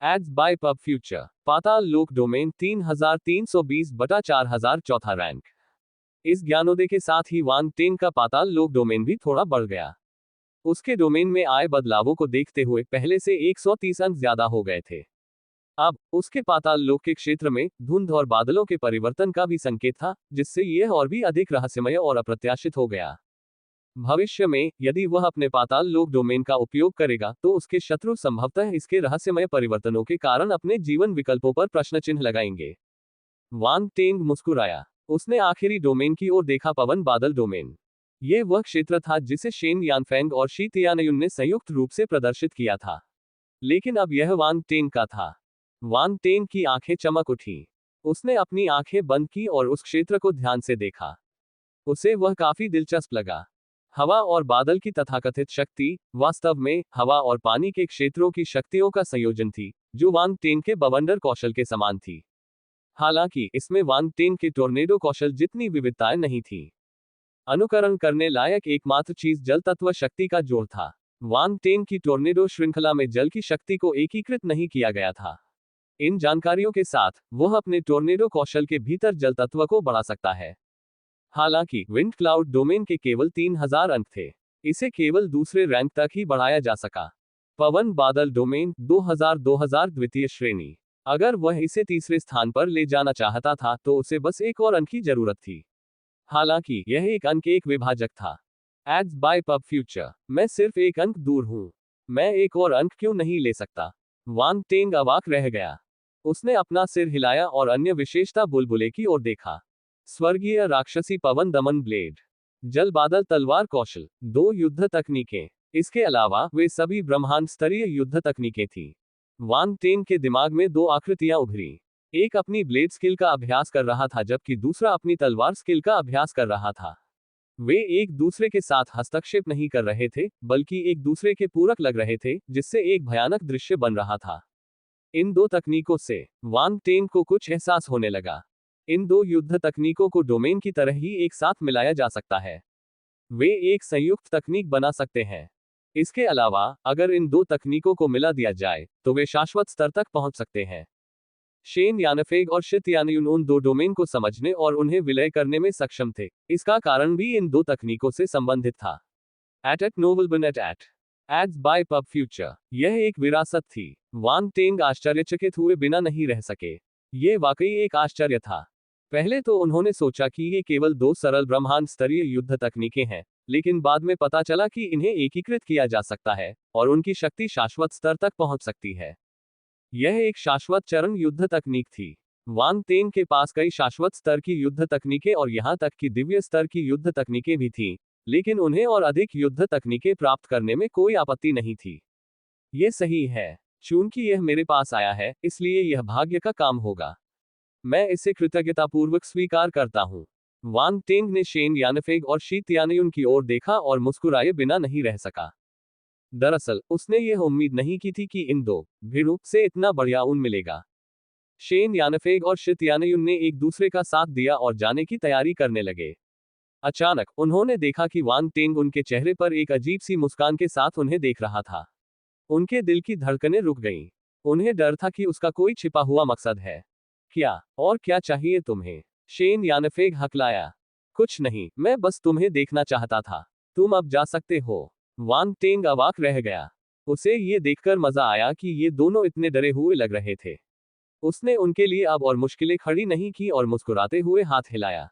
Ads by pub future. Patal Lok domain 3320/4000 चौथा रैंक। इस ज्ञानोदय के साथ ही वांग टेंग का पाताल लोक डोमेन भी थोड़ा बढ़ गया। उसके डोमेन में आए बदलावों को देखते हुए पहले से 130 अंक ज्यादा हो गए थे। अब उसके पाताल लोक के क्षेत्र में धुंध और बादलों के परिवर्तन का भी संकेत था, जिससे यह और भी अधिक रहस्यमय और अप्रत्याशित हो गया। भविष्य में यदि वह अपने पाताल लोक डोमेन का उपयोग करेगा तो उसके शत्रु संभवतः इसके रहस्यमय परिवर्तनों के कारण अपने जीवन विकल्पों पर प्रश्न चिन्ह लगाएंगे। वांग टेंग मुस्कुराया। उसने आखिरी डोमेन की ओर देखा, पवन बादल डोमेन। यह वह क्षेत्र था जिसे शेन यानफेंग और शी तियानयुन ने संयुक्त रूप से प्रदर्शित किया था, लेकिन अब यह वांग टेंग का था। वांग टेंग की आंखें चमक उठी। उसने अपनी आंखें बंद की और उस क्षेत्र को ध्यान से देखा। उसे वह काफी दिलचस्प लगा। हवा और बादल की तथाकथित शक्ति वास्तव में हवा और पानी के क्षेत्रों की शक्तियों का संयोजन थी, जो वांग टेंग के बवंडर कौशल के समान थी। हालांकि इसमें वांग टेंग के टोर्नेडो कौशल जितनी विविधताएं नहीं थी। अनुकरण करने लायक एकमात्र चीज जल तत्व शक्ति का जोड़ था। वांग टेंग की टोर्नेडो श्रृंखला में जल की शक्ति को एकीकृत नहीं किया गया था। इन जानकारियों के साथ वह अपने टोर्नेडो कौशल के भीतर जल तत्व को बढ़ा सकता है। हालांकि विंड क्लाउड डोमेन के केवल 3000 अंक थे। इसे केवल दूसरे रैंक तक ही बढ़ाया जा सका। पवन बादल डोमेन 2000 द्वितीय श्रेणी। अगर वह इसे तीसरे स्थान पर ले जाना चाहता था तो उसे बस एक और अंक की जरूरत थी। हालांकि यह एक अंक एक विभाजक था। Ads by pub Future. मैं सिर्फ एक अंक दूर हूं। मैं एक और अंक क्यों नहीं ले सकता? वांग टेंग अवाक रह गया। उसने अपना सिर हिलाया और अन्य विशेषता बुलबुले की ओर देखा। स्वर्गीय राक्षसी पवन दमन ब्लेड। जल बादल तलवार कौशल। 2 युद्ध तकनीकें। इसके अलावा वे सभी ब्रह्मांड स्तरीय युद्ध तकनीकें थीं। वांग टेंग के दिमाग में 2 आकृतियां उभरी। एक अपनी ब्लेड स्किल का अभ्यास कर रहा था, जबकि दूसरा अपनी तलवार स्किल का अभ्यास कर रहा था। वे एक दूसरे के साथ हस्तक्षेप नहीं कर रहे थे, बल्कि एक दूसरे के पूरक लग रहे थे, जिससे एक भयानक दृश्य बन रहा था। इन 2 तकनीकों से वांग टेंग को कुछ एहसास होने लगा। इन 2 युद्ध तकनीकों को डोमेन की तरह ही एक साथ मिलाया जा सकता है। वे एक संयुक्त तकनीक बना सकते हैं। इसके अलावा अगर इन 2 तकनीकों को मिला दिया जाए तो वे शाश्वत स्तर तक पहुंच सकते हैं। शेन यानफेग और शी तियानयुन उन 2 डोमेन को समझने और उन्हें विलय करने में सक्षम थे। इसका कारण भी इन 2 तकनीकों से संबंधित था। At NovelBin at ads by pub future. यह एक विरासत थी। वांग टेंग आश्चर्यचकित हुए बिना नहीं रह सके। यह वाकई एक आश्चर्य था। पहले तो उन्होंने सोचा कि ये केवल 2 सरल ब्रह्मांड स्तरीय युद्ध तकनीकें हैं, लेकिन बाद में पता चला कि इन्हें एकीकृत किया जा सकता है और उनकी शक्ति शाश्वत स्तर तक पहुंच सकती है। यह एक शाश्वत चरण युद्ध तकनीक थी। वांग टेंग के पास कई शाश्वत स्तर की युद्ध तकनीकें और यहां तक कि दिव्य स्तर की युद्ध तकनीकें भी थीं, लेकिन उन्हें और अधिक युद्ध तकनीकें प्राप्त करने में कोई आपत्ति नहीं थी। ये सही है। चूंकि यह मेरे पास आया है, इसलिए यह भाग्य का काम होगा। मैं इसे कृतज्ञतापूर्वक स्वीकार करता हूं। वांग टेंग ने शेन यानफेग और शी तियानयुन की ओर देखा और मुस्कुराए बिना नहीं रह सका। दरअसल उसने यह उम्मीद नहीं की थी कि इन 2 भीड़ों से इतना बढ़िया ऊन मिलेगा। शेन यानफेग और शी तियानयुन ने एक दूसरे का साथ दिया और जाने की तैयारी करने लगे। अचानक उन्होंने देखा कि वांग टेंग उनके चेहरे पर एक अजीब सी मुस्कान के साथ उन्हें देख रहा था। उनके दिल की धड़कनें रुक गईं। उन्हें डर था कि उसका कोई छिपा हुआ मकसद है। क्या, और क्या चाहिए तुम्हें? शेन यानफेग हकलाया। कुछ नहीं, मैं बस तुम्हें देखना चाहता था। तुम अब जा सकते हो। वांग टेंग अवाक रह गया। उसे ये देखकर मजा आया कि ये दोनों इतने डरे हुए लग रहे थे। उसने उनके लिए अब और मुश्किलें खड़ी नहीं की और मुस्कुराते हुए हाथ हिलाया।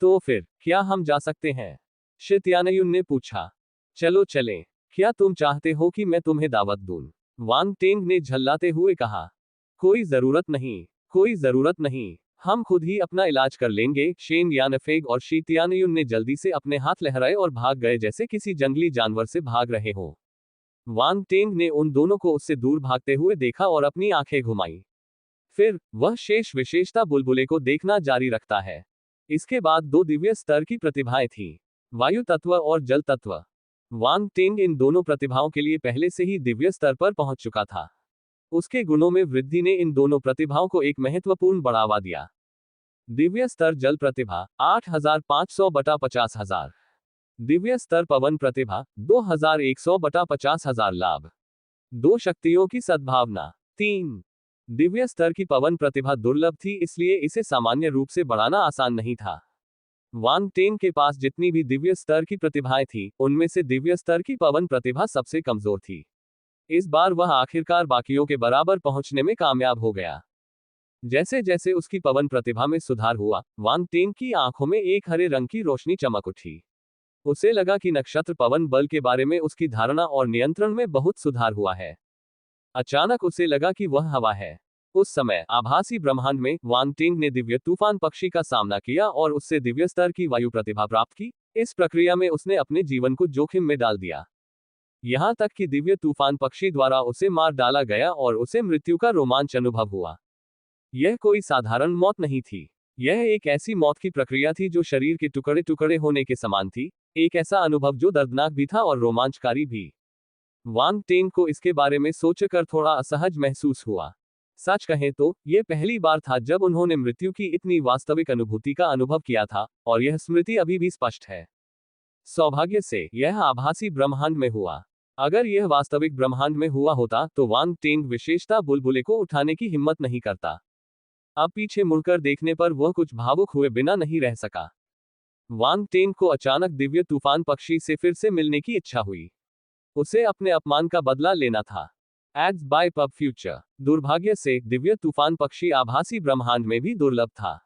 तो फिर, क्या हम जा सकते हैं? शी त्यानयुन ने पूछा। चलो चलें। क्या तुम चाहते हो कि मैं तुम्हें दावत दूं? वांग टेंग ने झल्लाते हुए कहा। कोई जरूरत नहीं, कोई जरूरत नहीं। हम खुद ही अपना इलाज कर लेंगे। शेन यानफेग और शी त्यानयुन ने जल्दी से अपने हाथ लहराए और भाग गए जैसे किसी जंगली जानवर से भाग रहे हो। वांग टेंग ने उन दोनों को उससे दूर भागते हुए देखा और अपनी आंखें घुमाई। फिर वह शेष विशेषता बुलबुले को देखना जारी रखता है। इसके बाद दो दिव्य स्तर की प्रतिभाएं थीं, वायु तत्व और जल तत्व। वांग टेंग इन दोनों प्रतिभाओं के लिए पहले से ही दिव्य स्तर पर पहुंच चुका था। उसके गुणों में वृद्धि ने इन दोनों प्रतिभाओं को एक महत्वपूर्ण बढ़ावा दिया। दिव्य स्तर जल प्रतिभा 8500 बटा 50,000। दिव्य स्तर पवन प्रतिभा 2100 बटा 50,000 लाभ। दो शक्तियों की सद्भावना 3। दिव्य स्तर की पवन प्रतिभा दुर्लभ थी, इसलिए इसे सामान्य रूप से बढ़ाना आसान नहीं था। वांग टेंग के पास जितनी भी दिव्य स्तर की प्रतिभाएं थी, उनमें से दिव्य स्तर की पवन प्रतिभा सबसे कमजोर थी। इस बार वह आखिरकार बाकियों के बराबर पहुंचने में कामयाब हो गया। जैसे जैसे उसकी पवन प्रतिभा में सुधार हुआ, वांग टेंग की आंखों में एक हरे रंग की रोशनी चमक उठी। उसे लगा कि नक्षत्र पवन बल के बारे में उसकी धारणा और नियंत्रण में बहुत सुधार हुआ है। अचानक उसे लगा कि वह हवा है। उस समय आभासी ब्रह्मांड में वांग टेंग ने दिव्य तूफान पक्षी का सामना किया और उससे दिव्य स्तर की वायु प्रतिभा प्राप्त की। इस प्रक्रिया में उसने अपने जीवन को जोखिम में डाल दिया। यहां तक कि दिव्य तूफान पक्षी द्वारा उसे मार डाला गया और उसे मृत्यु का रोमांच अनुभव हुआ। यह कोई साधारण मौत नहीं थी। यह एक ऐसी मौत की प्रक्रिया थी जो शरीर के टुकड़े टुकड़े होने के समान थी। एक ऐसा अनुभव जो दर्दनाक भी था और रोमांचकारी भी। वांग टेंग को इसके बारे में सोचकर थोड़ा असहज महसूस हुआ। सच कहें तो यह पहली बार था जब उन्होंने मृत्यु की इतनी वास्तविक अनुभूति का अनुभव किया था, और यह स्मृति अभी भी स्पष्ट है। सौभाग्य से यह आभासी ब्रह्मांड में हुआ। अगर यह वास्तविक ब्रह्मांड में हुआ होता तो वांग टेंग विशेषता बुलबुले को उठाने की हिम्मत नहीं करता। अब पीछे मुड़कर देखने पर वह कुछ भावुक हुए बिना नहीं रह सका। वांग टेंग को अचानक दिव्य तूफान पक्षी से फिर से मिलने की इच्छा हुई। उसे अपने अपमान का बदला लेना था। Ads by pub Future. दुर्भाग्य से दिव्य तूफान पक्षी आभासी ब्रह्मांड में भी दुर्लभ था।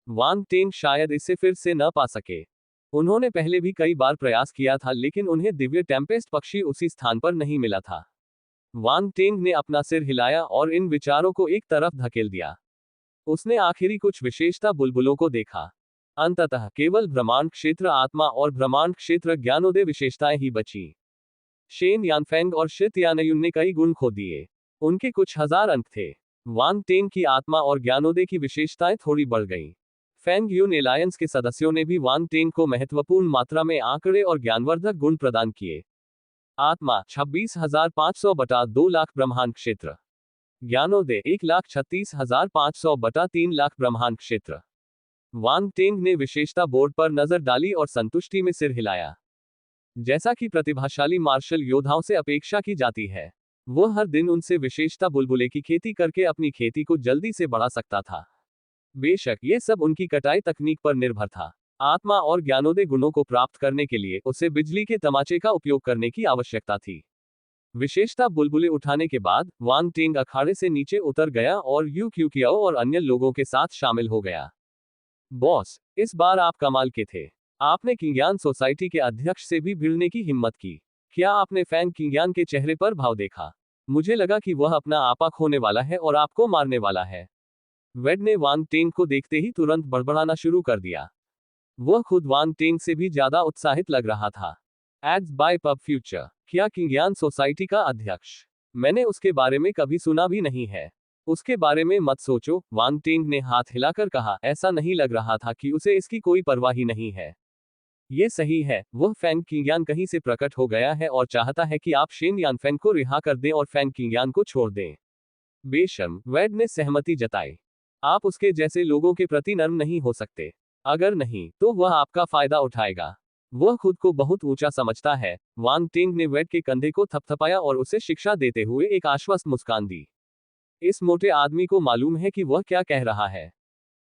वांग टेंग शायद इसे फिर से न पा सके। उन्होंने पहले भी कई बार प्रयास किया था, लेकिन उन्हें दिव्य टेम्पेस्ट पक्षी उसी स्थान पर नहीं मिला था। वांग टेंग ने अपना सिर हिलाया और इन विचारों को एक तरफ धकेल दिया। उसने आखिरी कुछ विशेषता बुलबुलों को देखा। अंततः केवल ब्रह्मांड क्षेत्र आत्मा और ब्रह्मांड क्षेत्र ज्ञानोदय विशेषताएं ही बची। शेन यानफेंग और शी त्यानयुन ने कई गुण खो दिए। उनके कुछ हजार अंक थे। वांग टेंग की आत्मा और ज्ञानोदय की विशेषताएं थोड़ी बढ़ गईं। फेंग यून एलायंस के सदस्यों ने भी वांग टेंग को महत्वपूर्ण मात्रा में आंकड़े और ज्ञानवर्धक गुण प्रदान किए। आत्मा 26,500 बटा 2 लाख ब्रह्मांड क्षेत्र। ज्ञानोदय 1,36,500 बटा 3 लाख ब्रह्मांड क्षेत्र। वांग टेंग ने विशेषता बोर्ड पर नजर डाली और संतुष्टि में सिर हिलाया। जैसा कि प्रतिभाशाली मार्शल योद्धाओं से अपेक्षा की जाती है, वह हर दिन उनसे विशेषता बुलबुले की खेती करके अपनी खेती को जल्दी से बढ़ा सकता था। बेशक यह सब उनकी कटाई तकनीक पर निर्भर था। आत्मा और ज्ञानोदय गुणों को प्राप्त करने के लिए उसे बिजली के तमाचे का उपयोग करने की आवश्यकता थी। विशेषता बुलबुले उठाने के बाद वांग टेंग अखाड़े से नीचे उतर गया और यू क्यूकियाओ और अन्य लोगों के साथ शामिल हो गया। बॉस, इस बार आप कमाल के थे। आपने किंग्यान सोसाइटी के अध्यक्ष से भी भिड़ने की हिम्मत की। क्या आपने फैंग किंग्यान के चेहरे पर भाव देखा? मुझे लगा कि वह अपना आपा खोने वाला है और आपको मारने वाला है। वेड ने वांग टेंग को देखते ही तुरंत बड़बड़ाना शुरू कर दिया। वह खुद वांग टेंग से भी ज्यादा उत्साहित लग रहा था। Ads by pub Future. क्या किंग्यान सोसाइटी का अध्यक्ष? मैंने उसके बारे में कभी सुना भी नहीं है। उसके बारे में मत सोचो, वांग टेंग ने हाथ हिलाकर कहा। ऐसा नहीं लग रहा था कि उसे इसकी कोई परवाह ही नहीं है। ये सही है, वह फैंग किंग्यान कहीं से प्रकट हो गया है और चाहता है कि आप शेन यानफेंग को रिहा कर दें और फैंग किंग्यान को छोड़ दें। बेशर्म, वेड ने सहमति जताई। आप उसके जैसे लोगों के प्रति नर्म नहीं हो सकते। अगर नहीं तो वह आपका फायदा उठाएगा। वह खुद को बहुत ऊंचा समझता है। वांग टेंग ने वेट के कंधे को थपथपाया और उसे शिक्षा देते हुए एक आश्वस्त मुस्कान दी। इस मोटे आदमी को मालूम है कि वह क्या कह रहा है।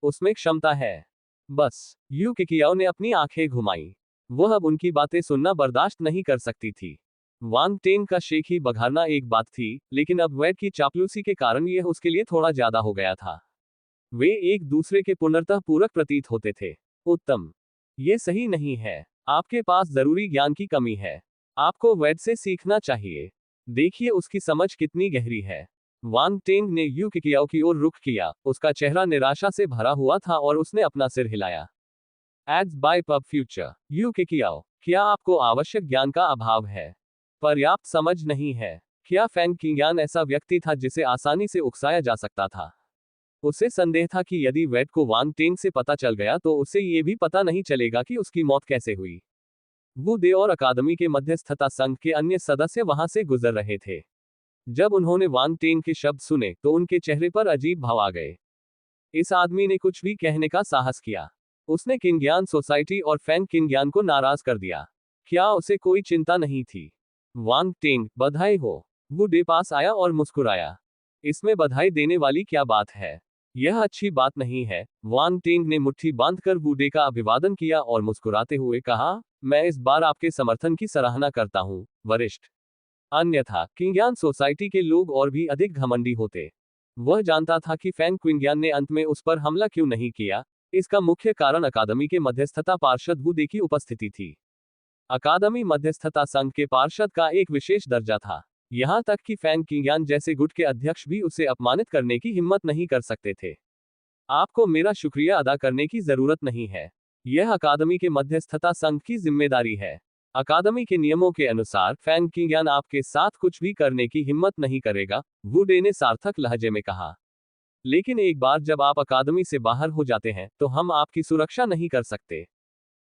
उसमें क्षमता है। बस यू किकियाओ ने अपनी आंखें घुमाई। वह अब उनकी बातें सुनना बर्दाश्त नहीं कर सकती थी। वांग टेंग का शेख ही बघारना एक बात थी, लेकिन अब वेट की चापलूसी के कारण यह उसके लिए थोड़ा ज्यादा हो गया था। वे एक दूसरे के पूर्णतः पूरक प्रतीत होते थे। उत्तम। ये सही नहीं है। आपके पास जरूरी ज्ञान की कमी है। आपको वेट से सीखना चाहिए। देखिए उसकी समझ कितनी गहरी है। वांग टेंग ने यू किकियाओ की ओर रुख किया। उसका चेहरा निराशा से भरा हुआ था और उसने अपना सिर हिलाया। Ads by pub future. Yu Qiqiao, क्या आपको आवश्यक ज्ञान का अभाव है? पर्याप्त समझ नहीं है? क्या फैंग किंग्यान ऐसा व्यक्ति था जिसे आसानी से उकसाया जा सकता था? उसे संदेह था कि यदि वेट को वांग टेंग से पता चल गया तो उसे ये भी पता नहीं चलेगा कि उसकी मौत कैसे हुई। वू दे और अकादमी के मध्यस्थता संघ के अन्य सदस्य वहां से गुजर रहे थे। जब उन्होंने वांग टेंग के शब्द सुने तो उनके चेहरे पर अजीब भाव आ गए। इस आदमी ने कुछ भी कहने का साहस किया। उसने किंग्यान सोसाइटी और फैंग किंग्यान को नाराज कर दिया। क्या उसे कोई चिंता नहीं थी? वांग टेंग, बधाई हो। वू डे पास आया और मुस्कुराया। इसमें बधाई देने वाली क्या बात है? यह अच्छी बात नहीं है। वांग टेंग ने मुट्ठी बांधकर वू डे का अभिवादन किया और मुस्कुराते हुए कहा, मैं इस बार आपके समर्थन की सराहना करता हूँ, वरिष्ठ। अन्यथा किंग्यान सोसाइटी के लोग और भी अधिक घमंडी होते। वह जानता था कि फैंग क्विंग्यान ने अंत में उस पर हमला क्यों नहीं किया। इसका मुख्य कारण अकादमी के मध्यस्थता पार्षद वू दे की उपस्थिति थी। अकादमी मध्यस्थता संघ के पार्षद का एक विशेष दर्जा था। यहां तक कि फैंग किंग्यान जैसे गुट के अध्यक्ष भी उसे अपमानित करने की हिम्मत नहीं कर सकते थे। आपको मेरा शुक्रिया अदा करने की जरूरत नहीं है। यह अकादमी के मध्यस्थता संघ की जिम्मेदारी है। अकादमी के नियमों के अनुसार फैंग किंग्यान आपके साथ कुछ भी करने की हिम्मत नहीं करेगा, वू डे ने सार्थक लहजे में कहा। लेकिन एक बार जब आप अकादमी से बाहर हो जाते हैं तो हम आपकी सुरक्षा नहीं कर सकते।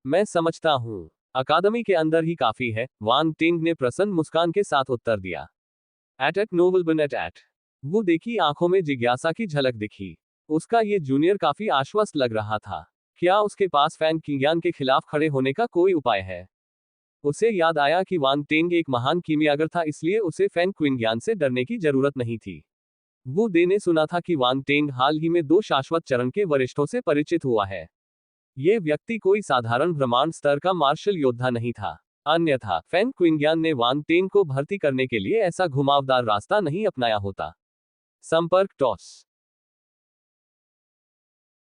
मैं समझता हूँ। अकादमी के अंदर ही काफी है, वांग टिंग ने प्रसन्न मुस्कान के साथ उत्तर दिया। एट नोबल बन एट। वो देखी आंखों में जिज्ञासा की झलक दिखी। उसका ये जूनियर काफी आश्वस्त लग रहा था। क्या उसके पास फैंग किंग्यान के खिलाफ खड़े होने का कोई उपाय है? उसे याद आया कि वांग टेंग एक महान कीमियागर था, इसलिए उसे फैंग क्विंग्यान से डरने की जरूरत नहीं थी। वो दे ने सुना था कि वांग टेंग हाल ही में 2 शाश्वत चरण के वरिष्ठों से परिचित हुआ है। ये व्यक्ति कोई साधारण ब्रह्मांड स्तर का मार्शल योद्धा नहीं था। अन्यथा फैंग क्विंग्यान ने वांग टेंग को भर्ती करने के लिए ऐसा घुमावदार रास्ता नहीं अपनाया होता। संपर्क टॉस।